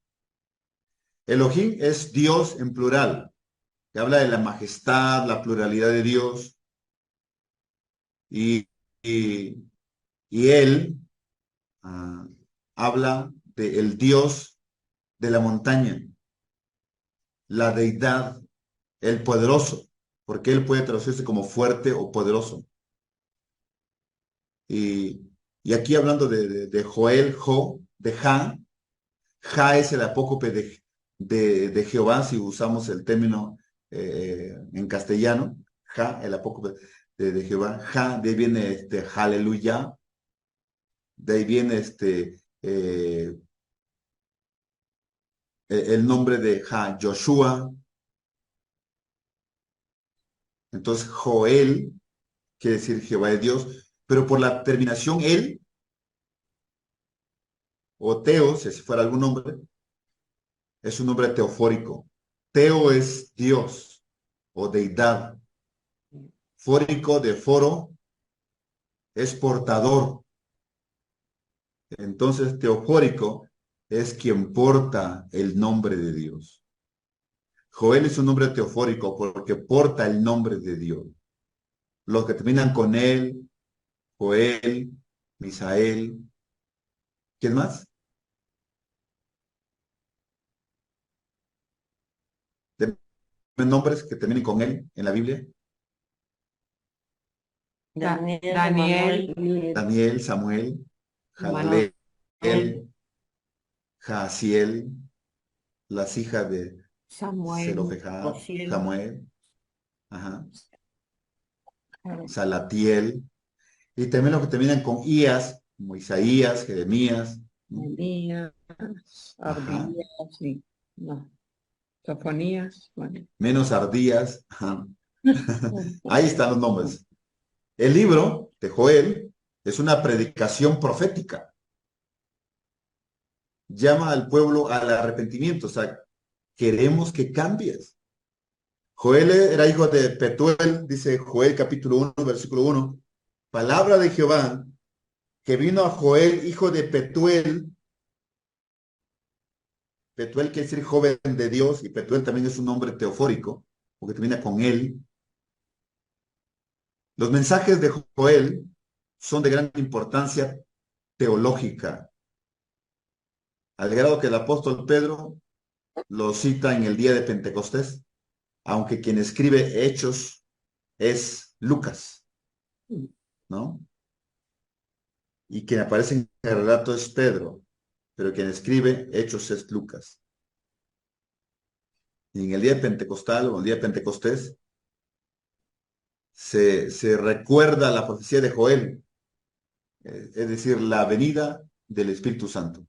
Elohim es Dios en plural, que habla de la majestad, la pluralidad de Dios, y, y, y él ah, habla del Dios de la montaña, la deidad, el poderoso, porque él puede traducirse como fuerte o poderoso. Y, y aquí hablando de Joel, de Ja es el apócope de Jehová, si usamos el término en castellano, Ja, el apócope. de Jehová. De ahí viene aleluya, de ahí viene el nombre de Joshua. Entonces, Joel quiere decir Jehová es Dios, pero por la terminación él, o Teo, si así fuera algún nombre, es un nombre teofórico. Teo es Dios o deidad. Fórico de foro es portador. Entonces, teofórico es quien porta el nombre de Dios. Joel es un nombre teofórico porque porta el nombre de Dios. Los que terminan con él, Joel, Misael. ¿Quién más? Deme nombres que terminen con él en la Biblia. Daniel, Daniel, Emanuel, Daniel, Samuel, Manuel, Jaleel, Jaasiel, las hijas de Samuel, Zelofejad, Osiel, Samuel, ajá, Salatiel, y también los que terminan con Ías, como Isaías, Jeremías, ¿no? Elías, Ajá, Abdías, y no, Sofonías, bueno. menos Ardías, ajá. Ahí están los nombres. El libro de Joel es una predicación profética. Llama al pueblo al arrepentimiento, o sea, queremos que cambies. Joel era hijo de Petuel, dice Joel capítulo 1, versículo 1. Palabra de Jehová que vino a Joel, hijo de Petuel. Petuel quiere decir joven de Dios, y Petuel también es un nombre teofórico, porque termina con él. Los mensajes de Joel son de gran importancia teológica, al grado que el apóstol Pedro lo cita en el día de Pentecostés, aunque quien escribe Hechos es Lucas, ¿no? Y quien aparece en el relato es Pedro, pero quien escribe Hechos es Lucas. Y en el día de Pentecostal o el día de Pentecostés se recuerda la profecía de Joel, es decir, la venida del Espíritu Santo.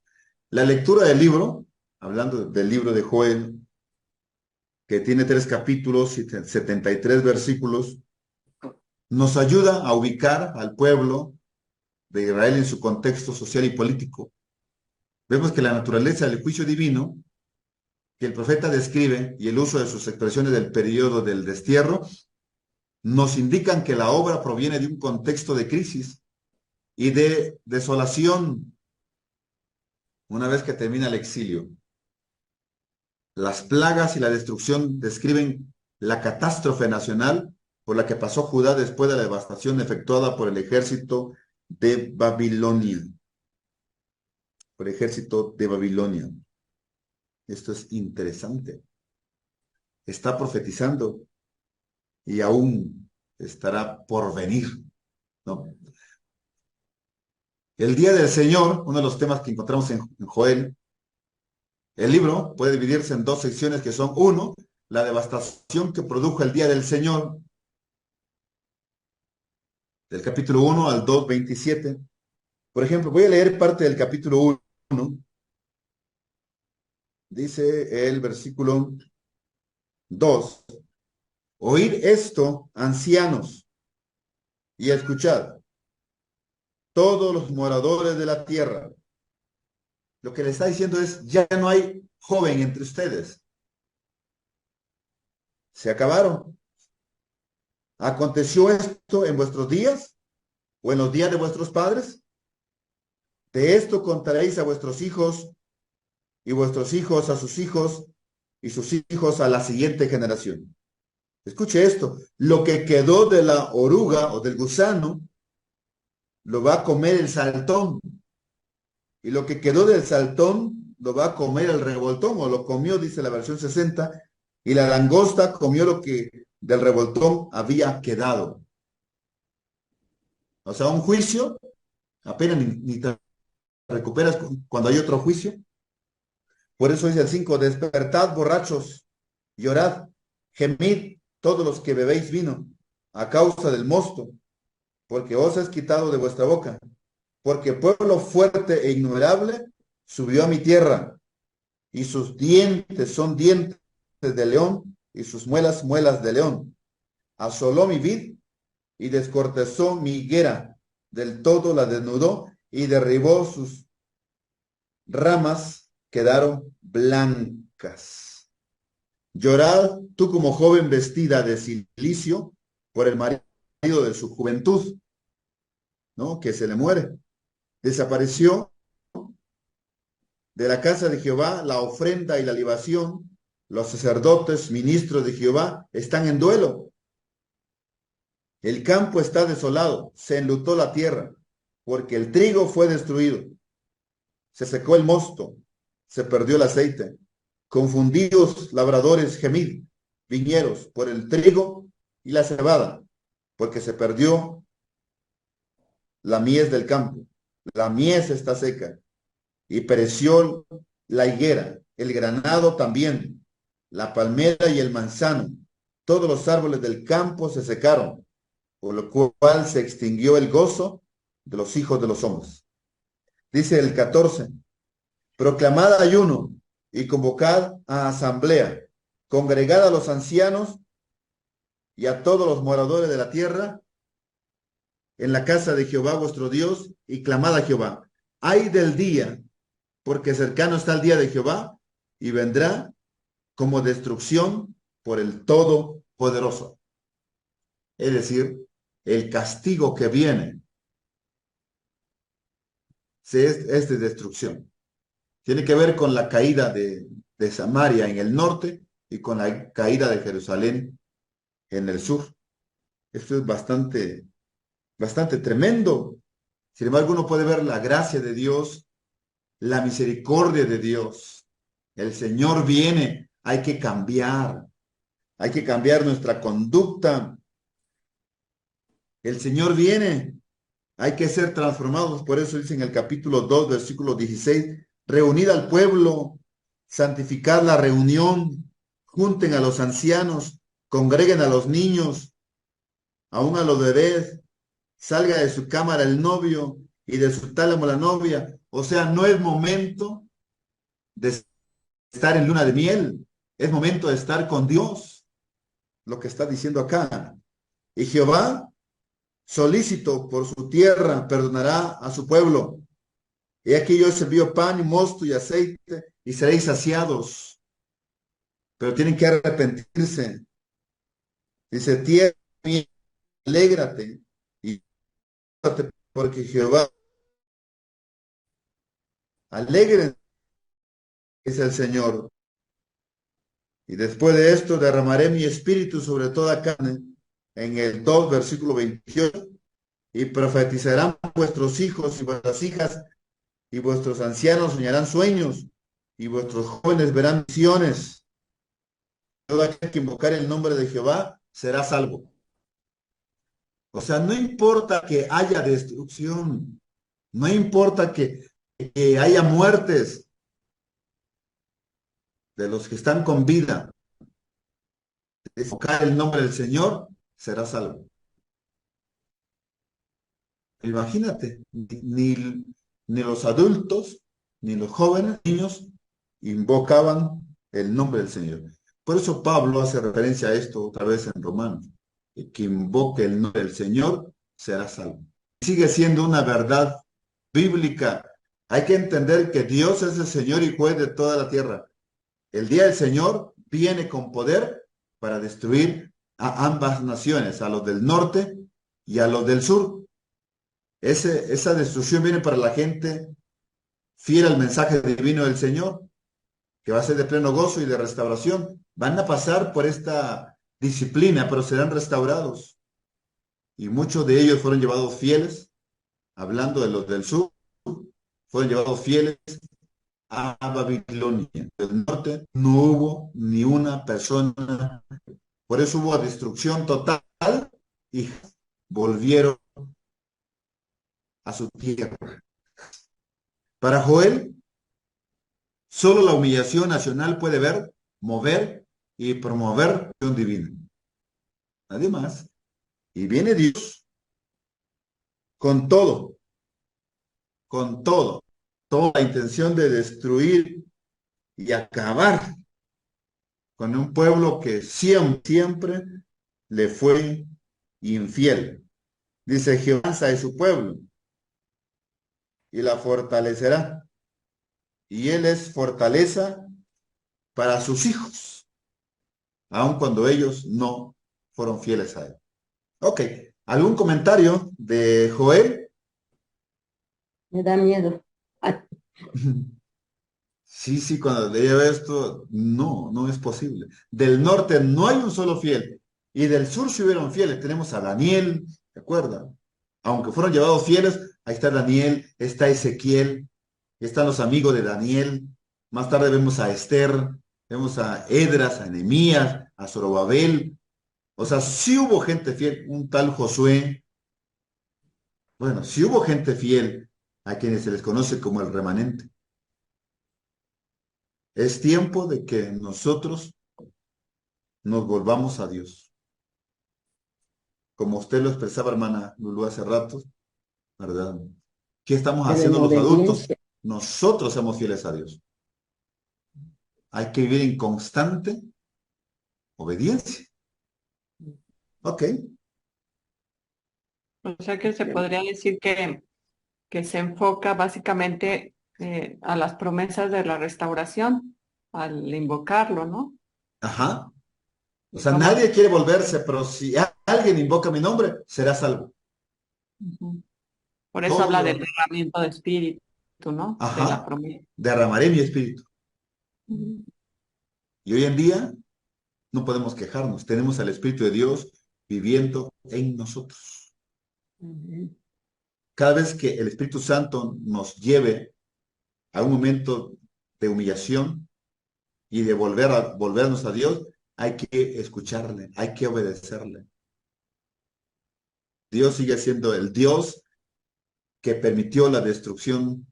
La lectura del libro, hablando del libro de Joel, que tiene 3 capítulos y 73 versículos, nos ayuda a ubicar al pueblo de Israel en su contexto social y político. Vemos que la naturaleza del juicio divino que el profeta describe y el uso de sus expresiones del periodo del destierro nos indican que la obra proviene de un contexto de crisis y de desolación una vez que termina el exilio. Las plagas y la destrucción describen la catástrofe nacional por la que pasó Judá después de la devastación efectuada por el ejército de Babilonia. Por el ejército de Babilonia. Esto es interesante. Está profetizando y aún estará por venir, ¿no? El día del Señor, uno de los temas que encontramos en Joel, el libro puede dividirse en 2 secciones que son, 1, la devastación que produjo el día del Señor, del capítulo 1 al 2, 27. Por ejemplo, voy a leer parte del capítulo 1. Dice el versículo 2. Oíd esto, ancianos, y escuchad, todos los moradores de la tierra. Lo que le está diciendo es, ya no hay joven entre ustedes. Se acabaron. ¿Aconteció esto en vuestros días o en los días de vuestros padres? De esto contaréis a vuestros hijos y vuestros hijos a sus hijos y sus hijos a la siguiente generación. Escuche esto, lo que quedó de la oruga o del gusano lo va a comer el saltón, y lo que quedó del saltón lo va a comer el revoltón, o lo comió, dice la versión 60, y la langosta comió lo que del revoltón había quedado. O sea, un juicio, apenas ni te recuperas cuando hay otro juicio. Por eso dice el 5, despertad borrachos, llorad, gemid todos los que bebéis vino, a causa del mosto, porque os es quitado de vuestra boca, porque pueblo fuerte e innumerable subió a mi tierra, y sus dientes son dientes de león, y sus muelas muelas de león. Asoló mi vid y descortezó mi higuera, del todo la desnudó y derribó sus ramas, quedaron blancas. Llorad tú como joven vestida de cilicio por el marido de su juventud, ¿no? Que se le muere. Desapareció de la casa de Jehová la ofrenda y la libación. Los sacerdotes, ministros de Jehová, están en duelo. El campo está desolado, se enlutó la tierra, porque el trigo fue destruido. Se secó el mosto, se perdió el aceite. Confundidos labradores gemid, viñeros, por el trigo y la cebada, porque se perdió la mies del campo. La mies está seca y pereció la higuera, el granado también, la palmera y el manzano. Todos los árboles del campo se secaron, por lo cual se extinguió el gozo de los hijos de los hombres. Dice el 14, proclamad ayuno y convocad a asamblea, congregad a los ancianos y a todos los moradores de la tierra en la casa de Jehová vuestro Dios y clamad a Jehová. Ay del día, porque cercano está el día de Jehová y vendrá como destrucción por el Todopoderoso. Es decir, el castigo que viene es de destrucción. Tiene que ver con la caída de Samaria en el norte y con la caída de Jerusalén en el sur. Esto es bastante tremendo. Sin embargo, uno puede ver la gracia de Dios, la misericordia de Dios. El Señor viene, hay que cambiar nuestra conducta. El Señor viene, hay que ser transformados. Por eso dice en el capítulo 2, versículo 16, reunid al pueblo, santificad la reunión, junten a los ancianos, congreguen a los niños, aún a los bebés, salga de su cámara el novio y de su tálamo la novia. O sea, no es momento de estar en luna de miel, es momento de estar con Dios, lo que está diciendo acá. Y Jehová, solícito por su tierra, perdonará a su pueblo. He aquí yo os envío pan y mosto y aceite y seréis saciados. Pero tienen que arrepentirse. Dice, tierra mía, alégrate y porque Jehová, alegre es el Señor. Y después de esto derramaré mi espíritu sobre toda carne. En el 2, versículo 28. Y profetizarán vuestros hijos y vuestras hijas, y vuestros ancianos soñarán sueños, y vuestros jóvenes verán visiones. Todo aquel que invocar el nombre de Jehová será salvo. O sea, no importa que haya destrucción, no importa que haya muertes de los que están con vida, de invocar el nombre del Señor, será salvo. Imagínate, ni los adultos, ni los jóvenes, niños, invocaban el nombre del Señor. Por eso Pablo hace referencia a esto otra vez en Romanos. El que invoque el nombre del Señor será salvo. Sigue siendo una verdad bíblica. Hay que entender que Dios es el Señor y juez de toda la tierra. El día del Señor viene con poder para destruir a ambas naciones, a los del norte y a los del sur. Esa destrucción viene para la gente fiel al mensaje divino del Señor, que va a ser de pleno gozo y de restauración. Van a pasar por esta disciplina, pero serán restaurados. Y muchos de ellos fueron llevados fieles, hablando de los del sur, fueron llevados fieles a Babilonia. Del norte no hubo ni una persona. Por eso hubo destrucción total y volvieron a su tierra. Para Joel, solo la humillación nacional puede ver, mover y promover la acción divina. Nadie más. Y viene Dios con todo, con todo, toda la intención de destruir y acabar con un pueblo que siempre, siempre le fue infiel. Dice Jehová de su pueblo y la fortalecerá. Y él es fortaleza para sus hijos, aun cuando ellos no fueron fieles a él. Ok, ¿algún comentario de Joel? Me da miedo. Ah, Sí, sí, cuando leía esto, no, no es posible. Del norte no hay un solo fiel, y del sur sí hubieron fieles. Tenemos a Daniel, ¿se acuerdan? Aunque fueron llevados fieles, ahí está Daniel, está Ezequiel, están los amigos de Daniel. Más tarde vemos a Esther, vemos a Edras, a Nehemías, a Zorobabel. O sea, sí hubo gente fiel, un tal Josué. Bueno, sí hubo gente fiel a quienes se les conoce como el remanente. Es tiempo de que nosotros nos volvamos a Dios. Como usted lo expresaba, hermana Lulú, hace rato, ¿verdad? ¿Qué estamos pero en haciendo los adultos? obediencia. Nosotros somos fieles a Dios. Hay que vivir en constante obediencia. Ok. O sea que se podría decir que se enfoca básicamente a las promesas de la restauración al invocarlo, ¿no? Ajá. O Y sea, cómo nadie quiere volverse, pero si alguien invoca mi nombre, será salvo. ujú. Por eso Todos habla lo del van. derramamiento de espíritu, ¿no? De la Ajá. promesa. Derramaré mi espíritu. Ujú. Y hoy en día no podemos quejarnos. Tenemos al Espíritu de Dios viviendo en nosotros. Ujú. Cada vez que el Espíritu Santo nos lleve a un momento de humillación y de volvernos a Dios, hay que escucharle, hay que obedecerle. Dios sigue siendo el Dios que permitió la destrucción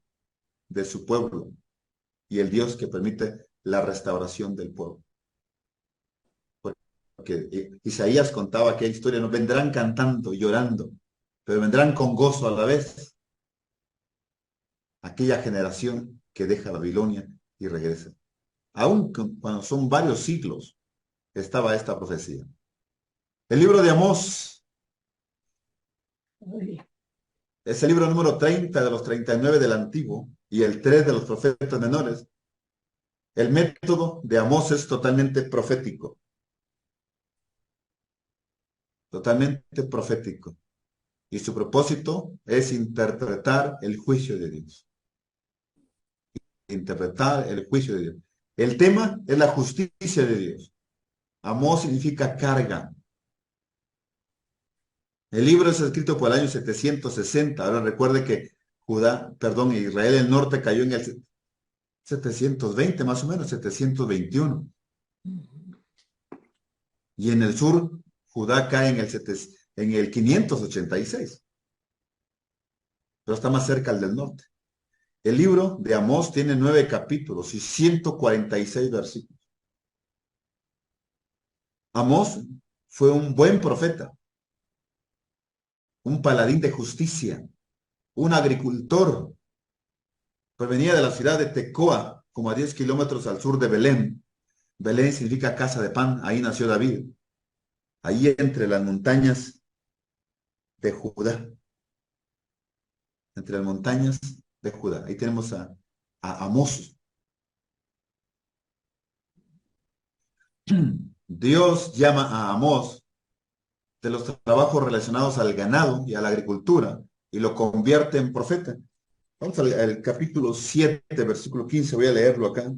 de su pueblo y el Dios que permite la restauración del pueblo. Porque Isaías contaba aquella historia, no vendrán cantando y llorando, pero vendrán con gozo a la vez. Aquella generación que deja Babilonia y regresa. Aún cuando son varios siglos, estaba esta profecía. El libro de Amós Ay, es el libro número 30 de los 39 del Antiguo y el 3 de los profetas menores. El método de Amós es totalmente profético, totalmente profético. Y su propósito es interpretar el juicio de Dios. Interpretar el juicio de Dios. El tema es la justicia de Dios. Amós significa carga. El libro es escrito por el año 760. Ahora recuerde que Israel del norte cayó en el 720 más o menos, 721. Y en el sur, Judá cae en el 586, pero está más cerca al del norte. El libro de Amós tiene 9 capítulos y 146 versículos. Amós fue un buen profeta, un paladín de justicia, un agricultor. Provenía de la ciudad de Tecoa, como a 10 kilómetros al sur de Belén. Belén significa casa de pan, ahí nació David, ahí entre las montañas de Judá, entre las montañas de Judá. Ahí tenemos a Amós. Dios llama a Amós de los trabajos relacionados al ganado y a la agricultura y lo convierte en profeta. Vamos al capítulo 7, versículo 15, voy a leerlo acá.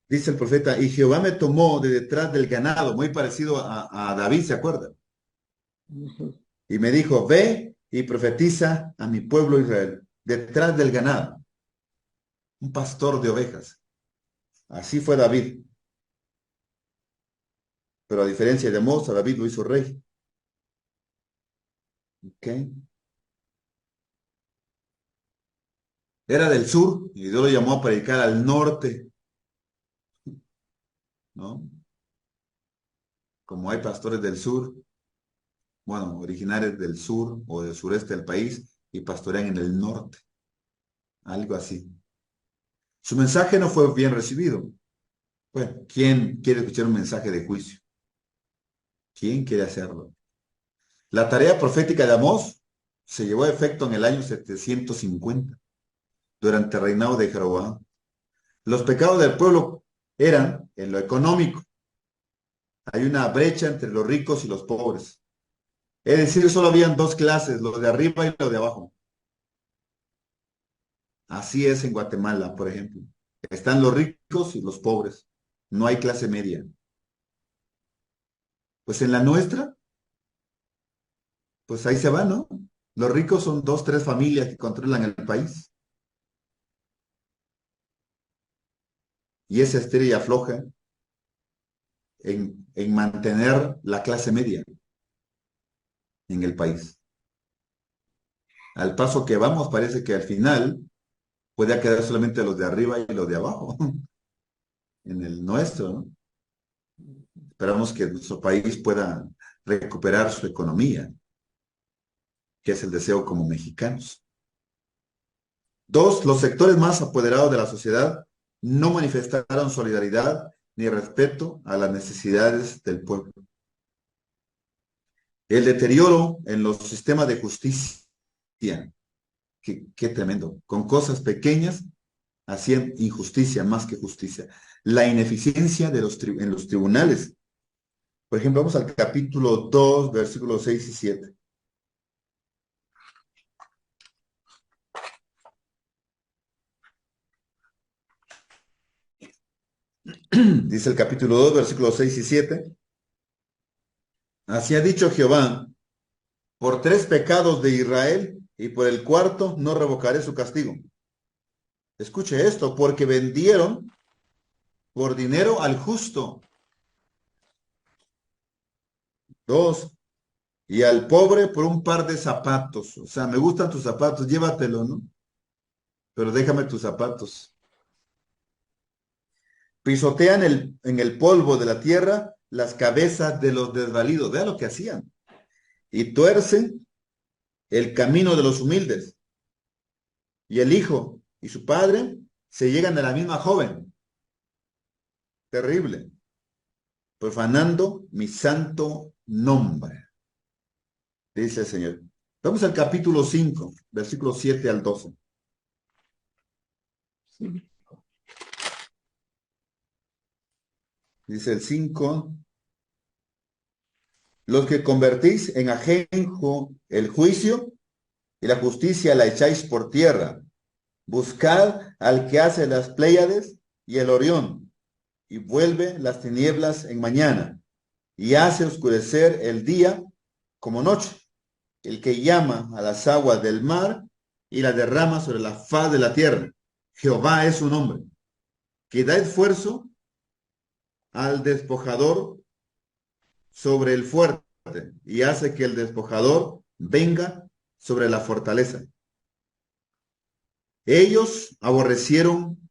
Dice el profeta, y Jehová me tomó de detrás del ganado, muy parecido a David, ¿se acuerda? ujú. Y me dijo, ve y profetiza a mi pueblo Israel, detrás del ganado, un pastor de ovejas. Así fue David, pero a diferencia de Amós, a David lo hizo rey. ¿Ok? Era del sur y Dios lo llamó a predicar al norte, ¿no? como hay pastores del sur, bueno, originarios del sur o del sureste del país y pastorean en el norte, algo así. Su mensaje no fue bien recibido. Bueno, ¿quién quiere escuchar un mensaje de juicio? ¿Quién quiere hacerlo? La tarea profética de Amós se llevó a efecto en el año 750, durante el reinado de Jeroboam. Los pecados del pueblo eran en lo económico. Hay una brecha entre los ricos y los pobres. Es decir, solo habían dos clases, los de arriba y los de abajo. Así es en Guatemala, por ejemplo. Están los ricos y los pobres. No hay clase media. Pues en la nuestra, pues ahí se va, ¿no? Los ricos son dos, tres familias que controlan el país. Y esa estrella afloja en mantener la clase media en el país. Al paso que vamos, parece que al final puede quedar solamente los de arriba y los de abajo, en el nuestro, ¿no? Esperamos que nuestro país pueda recuperar su economía, que es el deseo como mexicanos. Dos, los sectores más apoderados de la sociedad no manifestaron solidaridad ni respeto a las necesidades del pueblo. El deterioro en los sistemas de justicia, qué tremendo, con cosas pequeñas hacían injusticia más que justicia. La ineficiencia en los tribunales. Por ejemplo, vamos al capítulo 2, versículos 6 y 7. Dice el capítulo 2, versículos 6 y 7. Así ha dicho Jehová, por 3 pecados de Israel y por el cuarto no revocaré su castigo. Escuche esto, porque vendieron por dinero al justo. 2, y al pobre por un par de zapatos. O sea, me gustan tus zapatos, llévatelo, ¿no? Pero déjame tus zapatos. Pisotean en el polvo de la tierra las cabezas de los desvalidos. Vea lo que hacían. Y tuercen el camino de los humildes. Y el hijo y su padre se llegan a la misma joven. Terrible. Profanando mi santo nombre, dice el Señor. Vamos al capítulo 5, versículos 7 al 12. Dice el 5. Los que convertís en ajenjo el juicio y la justicia la echáis por tierra. Buscad al que hace las Pléyades y el Orión, y vuelve las tinieblas en mañana, y hace oscurecer el día como noche, el que llama a las aguas del mar y las derrama sobre la faz de la tierra. Jehová es su nombre, que da esfuerzo al despojador sobre el fuerte, y hace que el despojador venga sobre la fortaleza. Ellos aborrecieron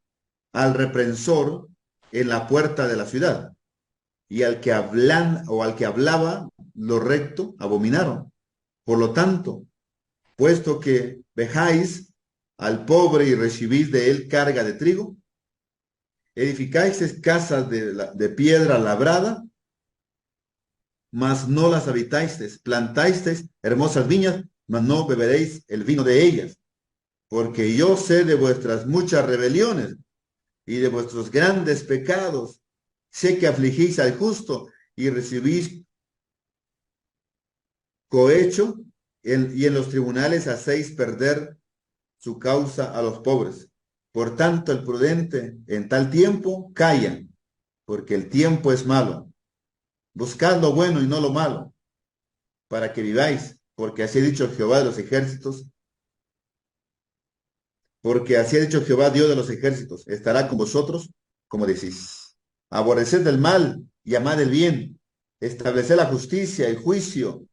al reprensor en la puerta de la ciudad, y al que hablaba lo recto abominaron. Por lo tanto, puesto que vejáis al pobre y recibís de él carga de trigo, edificáis casas de piedra labrada, mas no las habitáis, plantáis hermosas viñas, mas no beberéis el vino de ellas, porque yo sé de vuestras muchas rebeliones y de vuestros grandes pecados. Sé que afligís al justo y recibís cohecho, y en los tribunales hacéis perder su causa a los pobres. Por tanto, el prudente en tal tiempo calla, porque el tiempo es malo. Buscad lo bueno y no lo malo, para que viváis, porque así ha dicho Jehová de los ejércitos, porque así ha dicho Jehová, Dios de los ejércitos, estará con vosotros, como decís. Aborreced el mal y amad el bien, estableced la justicia y juicio.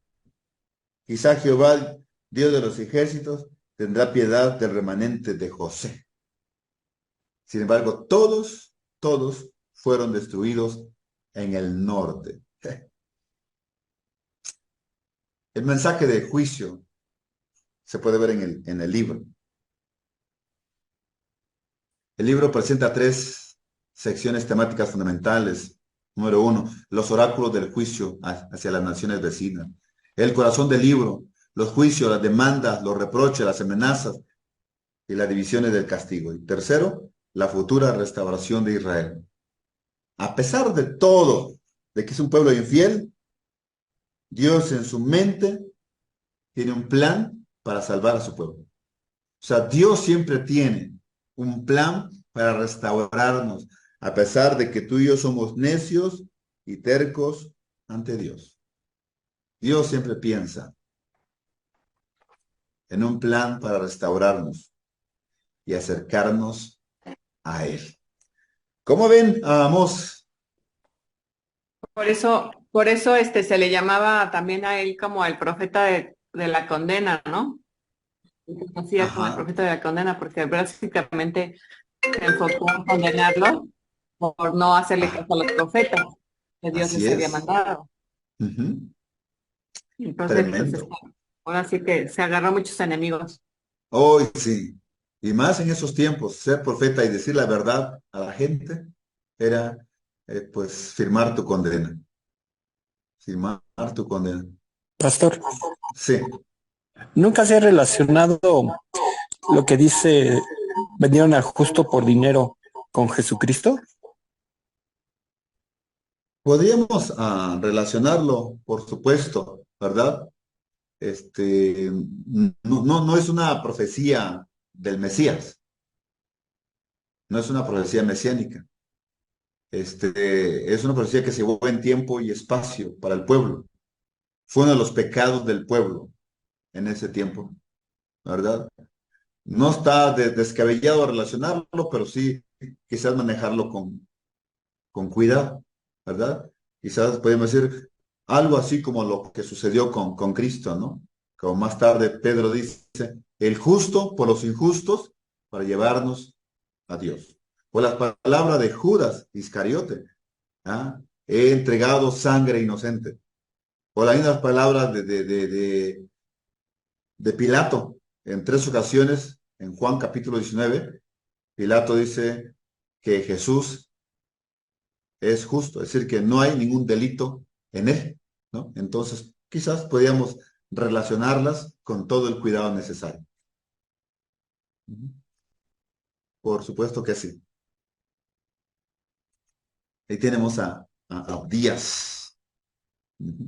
Quizá Jehová, Dios de los ejércitos, tendrá piedad del remanente de José. Sin embargo, todos fueron destruidos en el norte. El mensaje de juicio se puede ver en el libro. El libro presenta tres secciones temáticas fundamentales. Número uno, los oráculos del juicio hacia las naciones vecinas. El corazón del libro, los juicios, las demandas, los reproches, las amenazas y las divisiones del castigo. Y tercero, la futura restauración de Israel. A pesar de todo, de que es un pueblo infiel, Dios en su mente tiene un plan para salvar a su pueblo. O sea, Dios siempre tiene un plan para restaurarnos, a pesar de que tú y yo somos necios y tercos ante Dios. Dios siempre piensa en un plan para restaurarnos y acercarnos a Él. ¿Cómo ven a Amós? Por eso se le llamaba también a él como el profeta de la condena, ¿no? Se conocía como el Ajá, profeta de la condena, porque básicamente se enfocó en condenarlo por no hacerle ajá, caso a los profetas que Dios así les había es. mandado. Ujú. Entonces, pues Tremendo. ahora sí que se agarró muchos enemigos. Hoy sí. Y más en esos tiempos, ser profeta y decir la verdad a la gente era, pues, firmar tu condena. Firmar tu condena. Pastor, Sí. ¿nunca se ha relacionado lo que dice vendieron al justo por dinero con Jesucristo? Podríamos relacionarlo, por supuesto, ¿verdad? No es una profecía del Mesías, no es una profecía mesiánica. Es una profecía que se llevó en tiempo y espacio para el pueblo. Fue uno de los pecados del pueblo en ese tiempo, ¿verdad? No está descabellado relacionarlo, pero sí quizás manejarlo con cuidado, ¿verdad? Quizás podemos decir algo así como lo que sucedió con Cristo, ¿no? Como más tarde Pedro dice, el justo por los injustos para llevarnos a Dios. O las palabras de Judas Iscariote, ¿ah? He entregado sangre inocente. O las mismas palabras de Pilato en tres ocasiones, en Juan capítulo 19, Pilato dice que Jesús es justo, es decir, que no hay ningún delito en él, ¿no? Entonces, quizás podríamos relacionarlas con todo el cuidado necesario. Ujú. Por supuesto que sí. Ahí tenemos a Abdías. Ujú.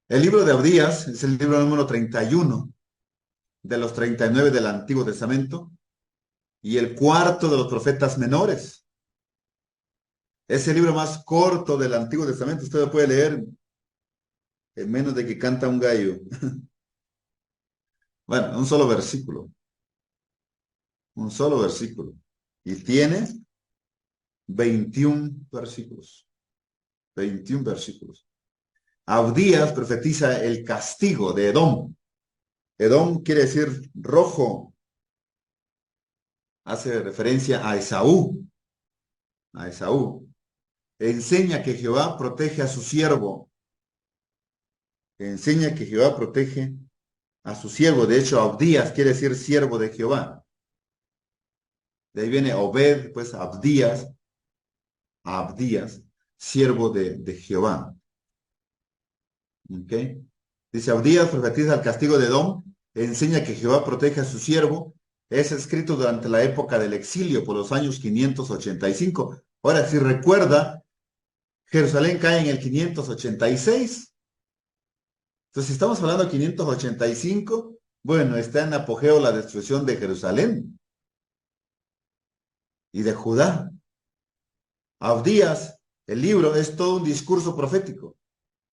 El libro de Abdías es el libro número 31 de los 39 del Antiguo Testamento y el cuarto de los profetas menores. Es el libro más corto del Antiguo Testamento. Usted lo puede leer en menos de que canta un gallo. Bueno, un solo versículo. Un solo versículo. Y tiene 21 versículos. 21 versículos. Abdías profetiza el castigo de Edom. Edom quiere decir rojo. Hace referencia a Esaú. A Esaú. Enseña que Jehová protege a su siervo. Enseña que Jehová protege a su siervo. De hecho, Abdías quiere decir siervo de Jehová. De ahí viene Obed, pues Abdías, siervo de Jehová. ¿Ok? Dice, Abdías profetiza el castigo de Edom, enseña que Jehová protege a su siervo. Es escrito durante la época del exilio, por los años 585. Ahora, si recuerda, Jerusalén cae en el 586. Entonces, si estamos hablando de 585, bueno, está en apogeo la destrucción de Jerusalén y de Judá. Abdías, el libro, es todo un discurso profético.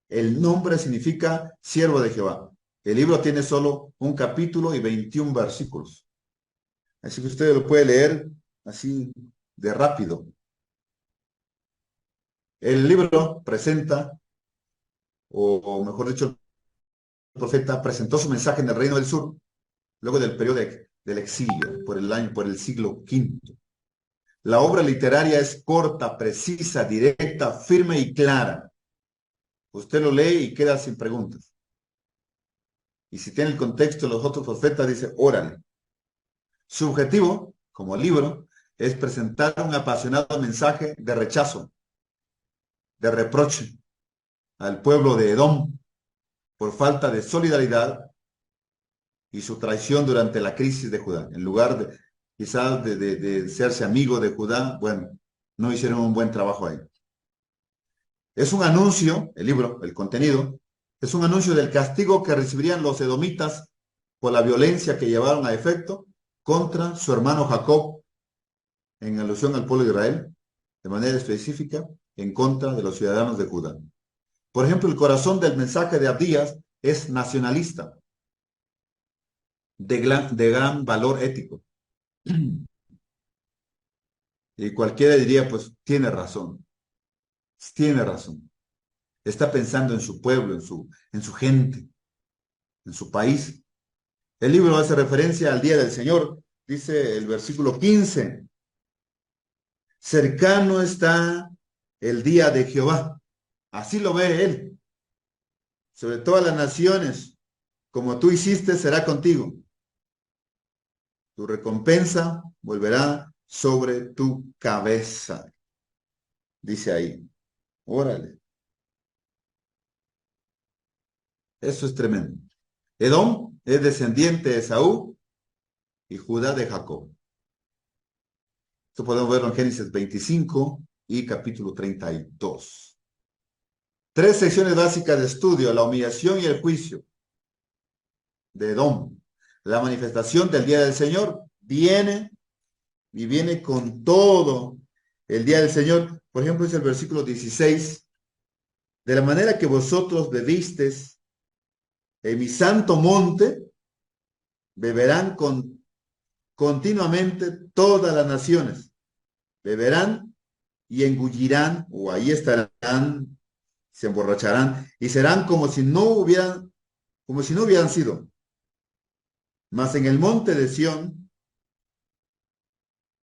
El nombre significa siervo de Jehová. El libro tiene solo un capítulo y 21 versículos. Así que usted lo puede leer así de rápido. El libro presenta, o mejor dicho, el profeta presentó su mensaje en el Reino del Sur, luego del periodo del exilio, por el siglo V. La obra literaria es corta, precisa, directa, firme y clara. Usted lo lee y queda sin preguntas. Y si tiene el contexto de los otros profetas, dice, órale. Su objetivo, como libro, es presentar un apasionado mensaje de rechazo, de reproche al pueblo de Edom por falta de solidaridad y su traición durante la crisis de Judá. En lugar de quizás de serse amigo de Judá, bueno, no hicieron un buen trabajo ahí. Es un anuncio, el libro, el contenido, es un anuncio del castigo que recibirían los edomitas por la violencia que llevaron a efecto contra su hermano Jacob, en alusión al pueblo de Israel, de manera específica, en contra de los ciudadanos de Judá. Por ejemplo, el corazón del mensaje de Abdías es nacionalista, de gran valor ético. Y cualquiera diría, pues, tiene razón. Tiene razón. Está pensando en su pueblo, en su gente, en su país. El libro hace referencia al día del Señor. Dice el versículo 15. Cercano está el día de Jehová. Así lo ve él. Sobre todas las naciones, como tú hiciste, será contigo. Tu recompensa volverá sobre tu cabeza. Dice ahí. Órale. Eso es tremendo. Edom es descendiente de Esaú y Judá de Jacob. Esto podemos verlo en Génesis 25 y capítulo 32. Tres secciones básicas de estudio: la humillación y el juicio de Edom. La manifestación del día del Señor viene y viene con todo el día del Señor. Por ejemplo, es el versículo 16. De la manera que vosotros bebisteis en mi santo monte, beberán continuamente todas las naciones. Beberán y engullirán, o ahí estarán, se emborracharán, y serán como si no hubieran sido. Mas en el monte de Sión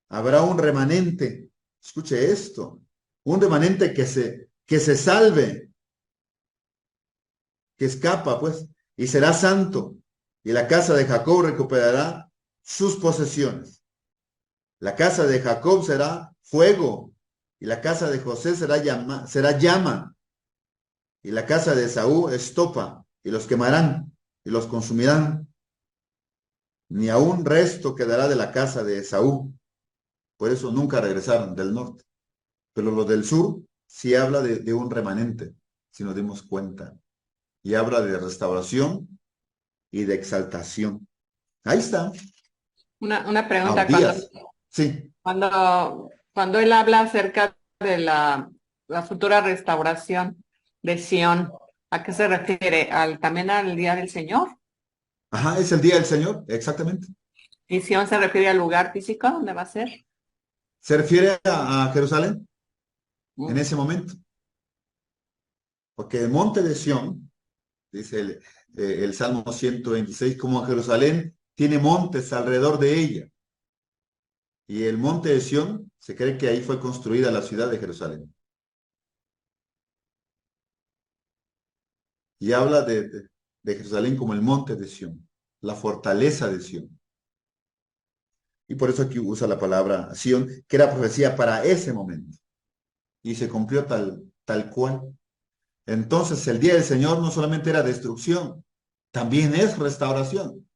habrá un remanente. Escuche esto, un remanente que se salve, que escapa, pues, y será santo, y la casa de Jacob recuperará sus posesiones. La casa de Jacob será fuego, y la casa de José será llama, y la casa de Esaú estopa, y los quemarán, y los consumirán. Ni aún resto quedará de la casa de Esaú. Por eso nunca regresaron del norte. Pero los del sur sí habla de un remanente, si nos dimos cuenta. Y habla de restauración y de exaltación. Ahí está. Una pregunta, Abdías. Sí. cuando él habla acerca de la futura restauración de Sión, ¿a qué se refiere? ¿También al día del Señor? Ajá, es el día del Señor, exactamente. ¿Y Sión se refiere al lugar físico donde va a ser? Se refiere a Jerusalén en Mm. ese momento. Porque el monte de Sión, dice el Salmo 126, como Jerusalén tiene montes alrededor de ella. Y el monte de Sión, se cree que ahí fue construida la ciudad de Jerusalén. Y habla de Jerusalén como el monte de Sión, la fortaleza de Sión. Y por eso aquí usa la palabra Sión, que era profecía para ese momento. Y se cumplió tal cual. Entonces el día del Señor no solamente era destrucción, también es restauración.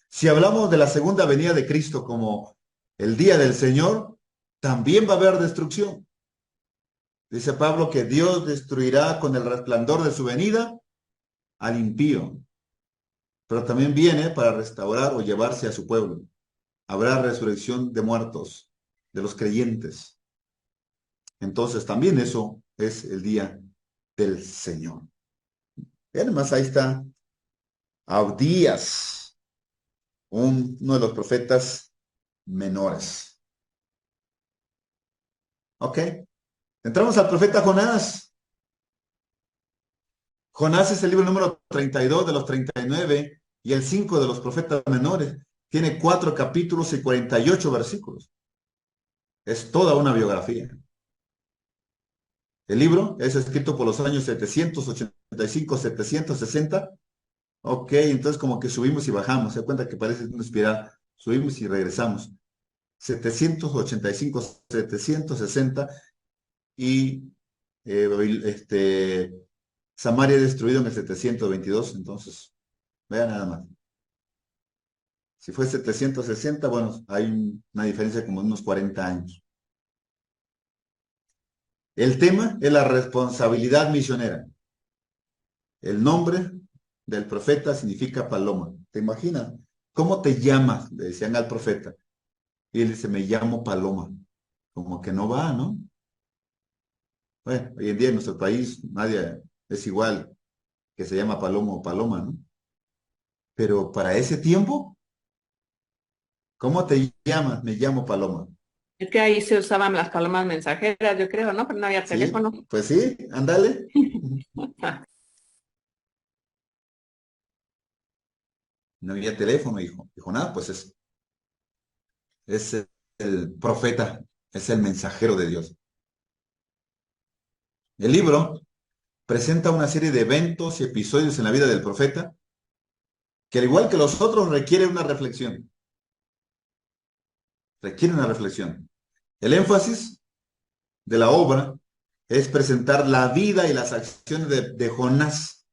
Si hablamos de la segunda venida de Cristo como el día del Señor, también va a haber destrucción. Dice Pablo que Dios destruirá con el resplandor de su venida al impío, pero también viene para restaurar o llevarse a su pueblo. Habrá resurrección de muertos, de los creyentes. Entonces también eso es el día del Señor. Y además ahí está Abdías, uno de los profetas menores. ¿Ok? Entramos al profeta Jonás. Jonás es el libro número 32 de los 39 y el 5 de los profetas menores. Tiene 4 capítulos y 48 versículos. Es toda una biografía. El libro es escrito por los años 785-760 Ok, entonces como que subimos y bajamos. Se da cuenta que parece una espiral. Subimos y regresamos. 785, 760 y Samaria destruido en el 722. Entonces, vean nada más. Si fue 760, bueno, hay una diferencia como de unos 40 años. El tema es la responsabilidad misionera. El nombre del profeta significa paloma. ¿Te imaginas? ¿Cómo te llamas? Le decían al profeta. Y él dice, me llamo Paloma. Como que no va, ¿no? Bueno, hoy en día en nuestro país nadie es igual que se llama Paloma o Paloma, ¿no? Pero para ese tiempo, ¿cómo te llamas? Me llamo Paloma. Es que ahí se usaban las palomas mensajeras, yo creo, ¿no? Pero no había Sí, teléfono. pues sí, ándale. No había teléfono, hijo. Dijo, nada, pues es el profeta, es el mensajero de Dios. El libro presenta una serie de eventos y episodios en la vida del profeta que al igual que los otros requiere una reflexión. Requiere una reflexión. El énfasis de la obra es presentar la vida y las acciones de Jonás,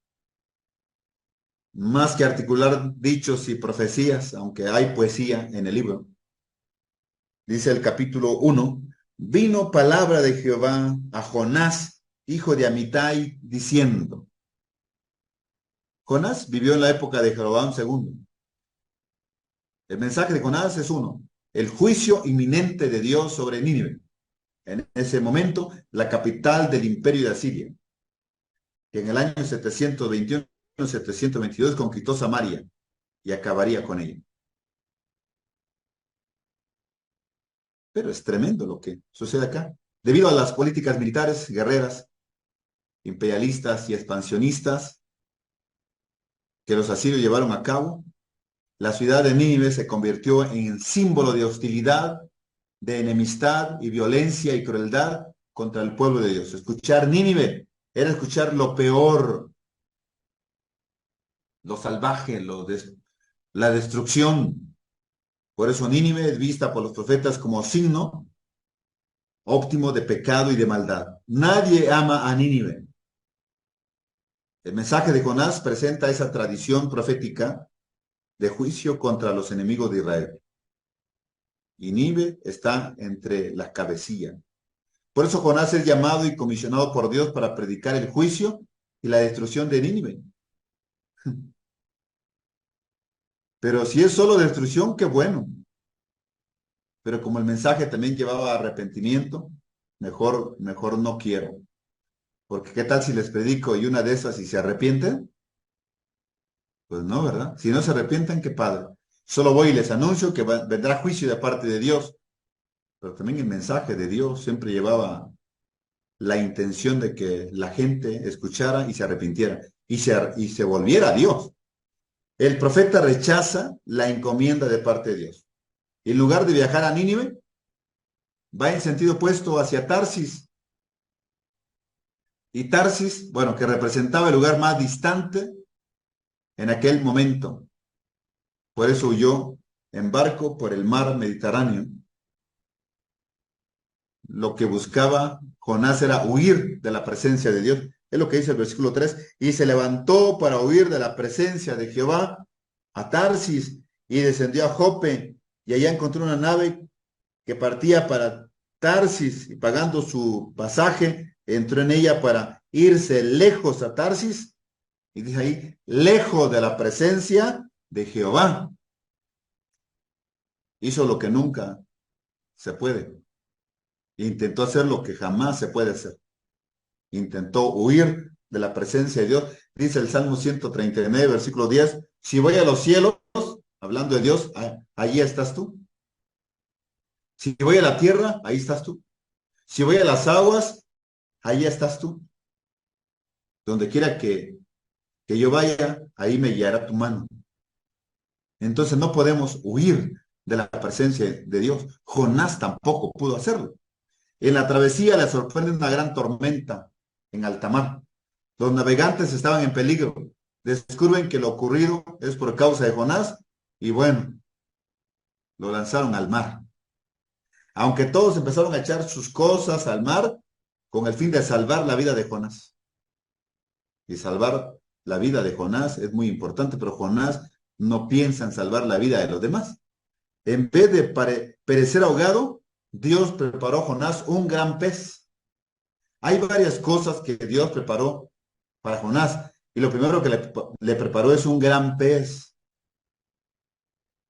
más que articular dichos y profecías, aunque hay poesía en el libro. Dice el capítulo 1, vino palabra de Jehová a Jonás, hijo de Amitai, diciendo. Jonás vivió en la época de Jeroboam II. El mensaje de Jonás es uno, el juicio inminente de Dios sobre Nínive. En ese momento, la capital del imperio de Asiria, que en el año 721-722 conquistó Samaria y acabaría con ella. Pero es tremendo lo que sucede acá. Debido a las políticas militares, guerreras, imperialistas y expansionistas que los asirios llevaron a cabo, la ciudad de Nínive se convirtió en símbolo de hostilidad, de enemistad y violencia y crueldad contra el pueblo de Dios. Escuchar Nínive era escuchar lo peor, lo salvaje, la destrucción. Por eso Nínive es vista por los profetas como signo óptimo de pecado y de maldad. Nadie ama a Nínive. El mensaje de Jonás presenta esa tradición profética de juicio contra los enemigos de Israel. Y Nínive está entre las cabecillas. Por eso Jonás es llamado y comisionado por Dios para predicar el juicio y la destrucción de Nínive. Pero si es solo destrucción, qué bueno. Pero como el mensaje también llevaba arrepentimiento, mejor no quiero. Porque qué tal si les predico y una de esas y se arrepienten? Pues no, ¿verdad? Si no se arrepienten, qué padre. Solo voy y les anuncio que vendrá juicio de parte de Dios. Pero también el mensaje de Dios siempre llevaba la intención de que la gente escuchara y se arrepintiera y se volviera a Dios. El profeta rechaza la encomienda de parte de Dios. En lugar de viajar a Nínive, va en sentido opuesto hacia Tarsis. Y Tarsis, bueno, que representaba el lugar más distante en aquel momento. Por eso huyó en barco por el mar Mediterráneo. Lo que buscaba Jonás era huir de la presencia de Dios. Es lo que dice el versículo 3. Y se levantó para huir de la presencia de Jehová a Tarsis y descendió a Jope. Y allá encontró una nave que partía para Tarsis y pagando su pasaje, entró en ella para irse lejos a Tarsis. Y dice ahí, lejos de la presencia de Jehová. Hizo lo que nunca se puede. Intentó hacer lo que jamás se puede hacer. Intentó huir de la presencia de Dios. Dice el Salmo 139, versículo 10, si voy a los cielos, hablando de Dios, allí estás tú. Si voy a la tierra, ahí estás tú. Si voy a las aguas, ahí estás tú. Donde quiera que yo vaya, ahí me guiará tu mano. Entonces no podemos huir de la presencia de Dios. Jonás tampoco pudo hacerlo. En la travesía le sorprende una gran tormenta en alta mar. Los navegantes estaban en peligro. descubren que lo ocurrido es por causa de Jonás y bueno, lo lanzaron al mar. Aunque todos empezaron a echar sus cosas al mar con el fin de salvar la vida de Jonás. Y salvar la vida de Jonás es muy importante, pero Jonás no piensa en salvar la vida de los demás. En vez de perecer ahogado, Dios preparó a Jonás un gran pez. Hay varias cosas que Dios preparó para Jonás. Y lo primero que le preparó es un gran pez.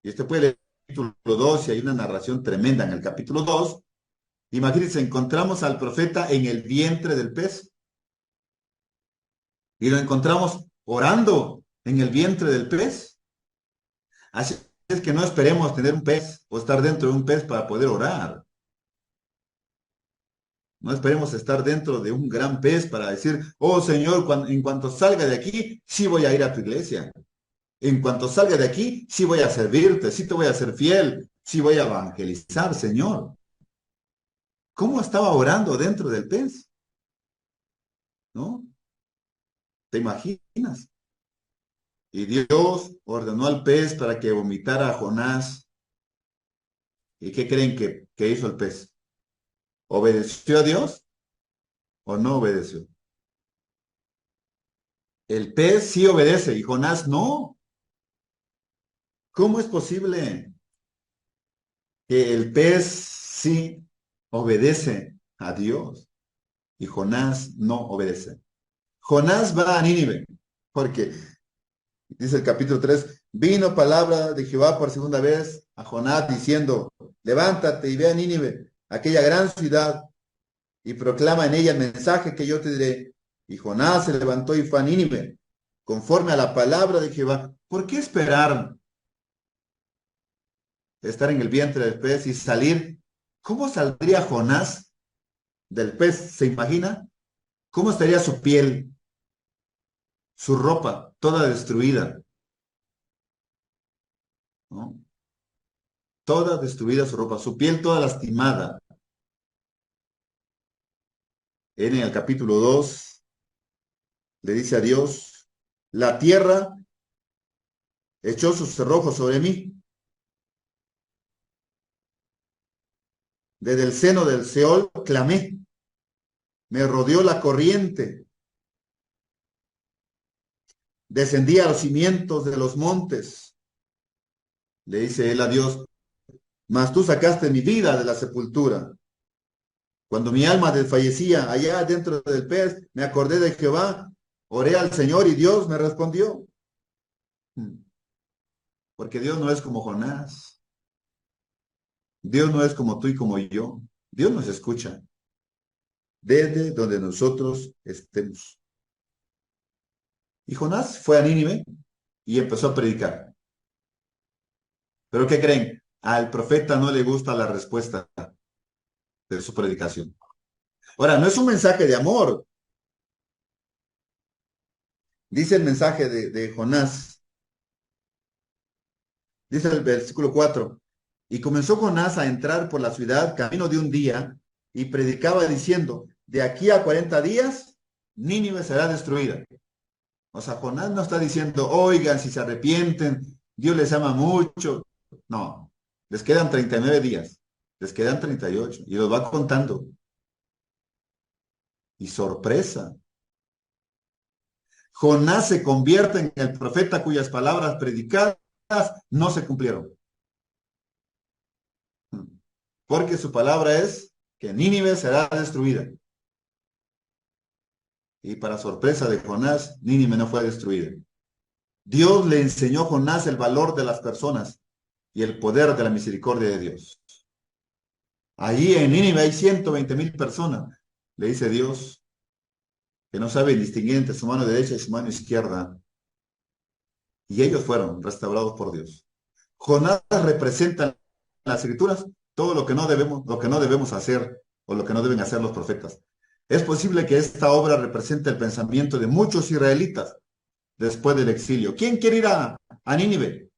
Y usted puede leer el capítulo 2 y hay una narración tremenda en el capítulo 2. Imagínense, encontramos al profeta en el vientre del pez. Y lo encontramos orando en el vientre del pez. Así es que no esperemos tener un pez o estar dentro de un pez para poder orar. No esperemos estar dentro de un gran pez para decir, oh Señor, en cuanto salga de aquí, sí voy a ir a tu iglesia. En cuanto salga de aquí, sí voy a servirte, sí te voy a ser fiel, sí voy a evangelizar, Señor. ¿Cómo estaba orando dentro del pez? ¿No? ¿Te imaginas? Y Dios ordenó al pez para que vomitara a Jonás. ¿Y qué creen que hizo el pez? ¿Obedeció a Dios o no obedeció? El pez sí obedece y Jonás no. ¿Cómo es posible que el pez sí obedece a Dios y Jonás no obedece? Jonás va a Nínive porque dice el capítulo 3, vino palabra de Jehová por segunda vez a Jonás diciendo, levántate y ve a Nínive, aquella gran ciudad, y proclama en ella el mensaje que yo te diré. Y Jonás se levantó y fue a Nínive, conforme a la palabra de Jehová. ¿Por qué esperar estar en el vientre del pez y salir? ¿Cómo saldría Jonás del pez? ¿Se imagina? ¿Cómo estaría su piel, su ropa, toda destruida? ¿No? Toda destruida su ropa, su piel toda lastimada. Él en el capítulo 2 le dice a Dios, la tierra echó sus cerrojos sobre mí. Desde el seno del Seol clamé. Me rodeó la corriente. Descendí a los cimientos de los montes. Le dice él a Dios, mas tú sacaste mi vida de la sepultura. Cuando mi alma desfallecía allá dentro del pez, me acordé de Jehová, oré al Señor y Dios me respondió. Porque Dios no es como Jonás. Dios no es como tú y como yo. Dios nos escucha desde donde nosotros estemos. Y Jonás fue a Nínive y empezó a predicar. ¿Pero qué creen? Al profeta no le gusta la respuesta de su predicación. Ahora, no es un mensaje de amor. Dice el mensaje de Jonás. Dice el versículo 4. Y comenzó Jonás a entrar por la ciudad camino de un día y predicaba diciendo, de aquí a 40 días, Nínive será destruida. O sea, Jonás no está diciendo, oigan, si se arrepienten, Dios les ama mucho. No, les quedan 39 días, les quedan 38 y los va contando. Y sorpresa, Jonás se convierte en el profeta cuyas palabras predicadas no se cumplieron. Porque su palabra es que Nínive será destruida. Y para sorpresa de Jonás, Nínive no fue destruida. Dios le enseñó a Jonás el valor de las personas y el poder de la misericordia de Dios. Allí en Nínive hay 120,000 personas, le dice Dios, que no saben distinguir entre su mano derecha y su mano izquierda. Y ellos fueron restaurados por Dios. Jonás representa en las escrituras todo lo que no debemos hacer o lo que no deben hacer los profetas. Es posible que esta obra represente el pensamiento de muchos israelitas después del exilio. ¿Quién quiere ir a Nínive?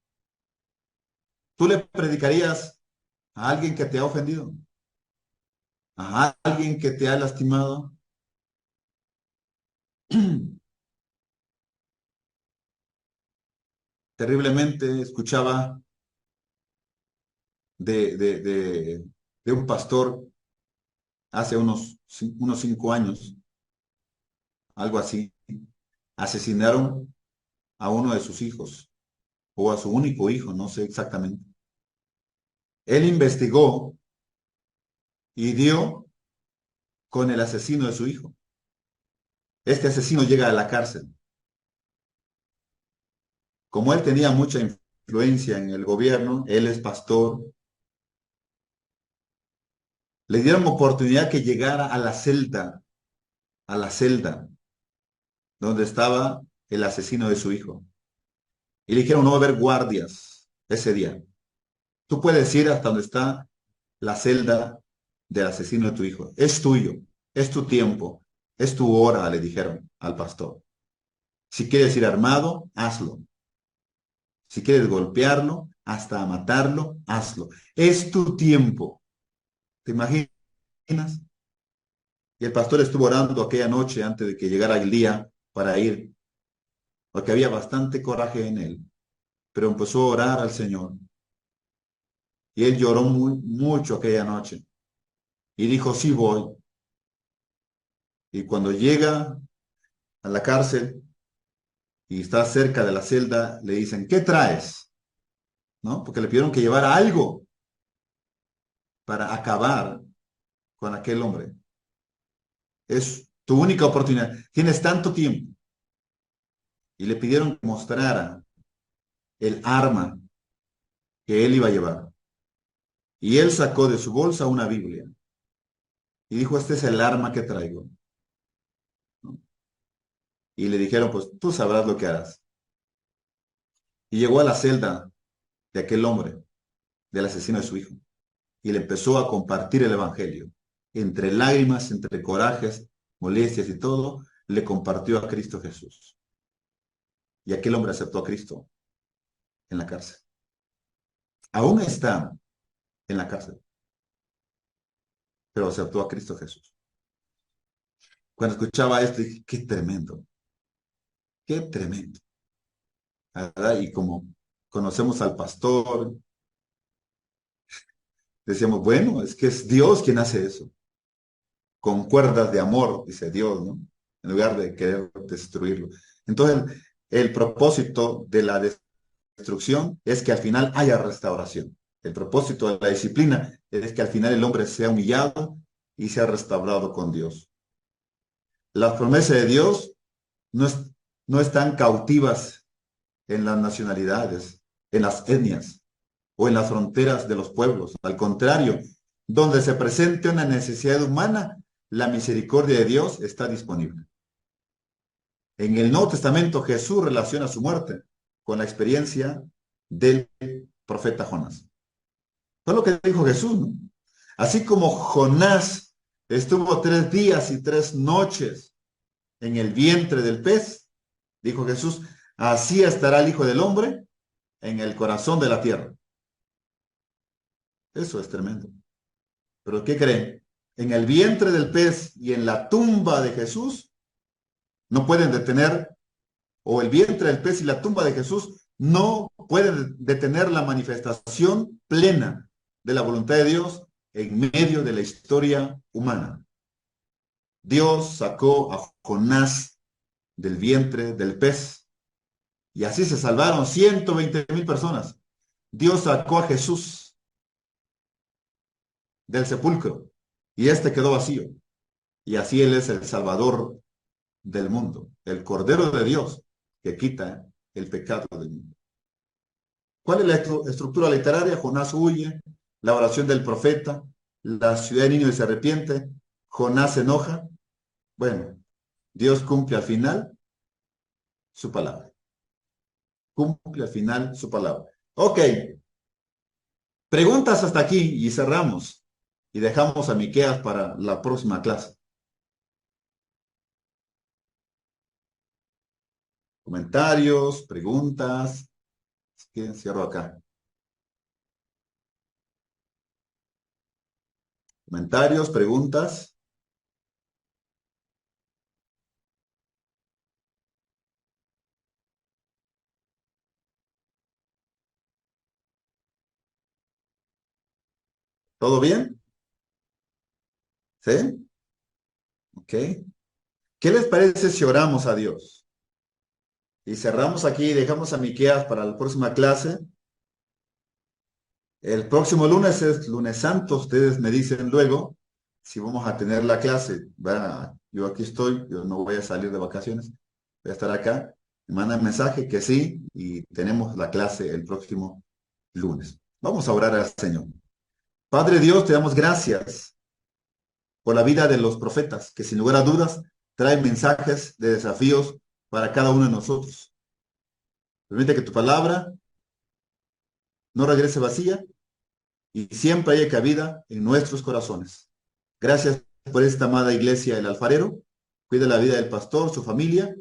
¿Tú le predicarías a alguien que te ha ofendido? ¿A alguien que te ha lastimado? terriblemente escuchaba de un pastor hace unos 5 años, algo así, asesinaron a uno de sus hijos, o a su único hijo, no sé exactamente. Él investigó y dio con el asesino de su hijo. Este asesino llega a la cárcel. Como él tenía mucha influencia en el gobierno, él es pastor, le dieron oportunidad que llegara a la celda donde estaba el asesino de su hijo. Y le dijeron, no va a haber guardias ese día. Tú puedes ir hasta donde está la celda del asesino de tu hijo. Es tuyo, es tu tiempo, es tu hora, le dijeron al pastor. Si quieres ir armado, hazlo. Si quieres golpearlo, hasta matarlo, hazlo. Es tu tiempo. ¿Te imaginas? Y el pastor estuvo orando aquella noche antes de que llegara el día para ir, porque había bastante coraje en él, pero empezó a orar al Señor. Y él lloró mucho aquella noche y dijo, sí voy. Y cuando llega a la cárcel y está cerca de la celda, le dicen, ¿qué traes? ¿No? Porque le pidieron que llevara algo para acabar con aquel hombre. Es tu única oportunidad. Tienes tanto tiempo. Y le pidieron que mostrara el arma que él iba a llevar. Y él sacó de su bolsa una Biblia y dijo, este es el arma que traigo, ¿no? Y le dijeron, pues tú sabrás lo que harás. Y llegó a la celda de aquel hombre, del asesino de su hijo, y le empezó a compartir el evangelio. Entre lágrimas, entre corajes, molestias y todo, le compartió a Cristo Jesús. Y aquel hombre aceptó a Cristo en la cárcel. Aún está en la cárcel, pero aceptó a Cristo Jesús. Cuando escuchaba esto, dije, qué tremendo, ¿verdad? Y como conocemos al pastor, decíamos, bueno, es que es Dios quien hace eso, con cuerdas de amor, dice Dios, ¿no? En lugar de querer destruirlo. Entonces, el propósito de la destrucción es que al final haya restauración. El propósito de la disciplina es que al final el hombre sea humillado y sea restaurado con Dios. Las promesas de Dios no, no están cautivas en las nacionalidades, en las etnias o en las fronteras de los pueblos. Al contrario, donde se presente una necesidad humana, la misericordia de Dios está disponible. En el Nuevo Testamento Jesús relaciona su muerte con la experiencia del profeta Jonás. Fue lo que dijo Jesús, ¿no? Así como Jonás estuvo 3 días y 3 noches en el vientre del pez, dijo Jesús, así estará el Hijo del Hombre en el corazón de la tierra. Eso es tremendo. ¿Pero qué creen? En el vientre del pez y en la tumba de Jesús no pueden detener, o el vientre del pez y la tumba de Jesús no pueden detener la manifestación plena de la voluntad de Dios en medio de la historia humana. Dios sacó a Jonás del vientre del pez y así se salvaron 120,000 personas. Dios sacó a Jesús del sepulcro y este quedó vacío. Y así Él es el Salvador del mundo, el Cordero de Dios que quita el pecado del mundo. ¿Cuál es la estructura literaria? Jonás huye, la oración del profeta, la ciudad de niño se arrepiente, Jonás se enoja. Bueno, Dios cumple al final su palabra. Cumple al final su palabra. Ok, preguntas hasta aquí y cerramos. Y dejamos a Miqueas para la próxima clase. Comentarios, preguntas. Así que cierro acá. Comentarios, preguntas. ¿Todo bien? ¿Sí? Ok. ¿Qué les parece si oramos a Dios? Y cerramos aquí y dejamos a Miqueas para la próxima clase. El próximo lunes es lunes santo. Ustedes me dicen luego si vamos a tener la clase. Yo aquí estoy, yo no voy a salir de vacaciones. Voy a estar acá. Me mandan mensaje que sí y tenemos la clase el próximo lunes. Vamos a orar al Señor. Padre Dios, te damos gracias por la vida de los profetas, que sin lugar a dudas traen mensajes de desafíos para cada uno de nosotros. Permite que tu palabra no regrese vacía y siempre haya cabida en nuestros corazones. Gracias por esta amada iglesia El Alfarero. Cuida la vida del pastor, su familia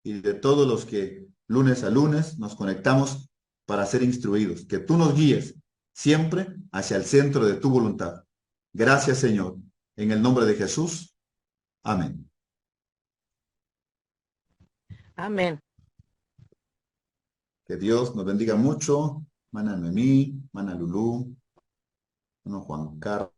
y de todos los que lunes a lunes nos conectamos para ser instruidos. Que tú nos guíes siempre hacia el centro de tu voluntad. Gracias, Señor. En el nombre de Jesús. Amén. Amén. Que Dios nos bendiga mucho. Mana Noemí, Mana Lulú, Juan Carlos.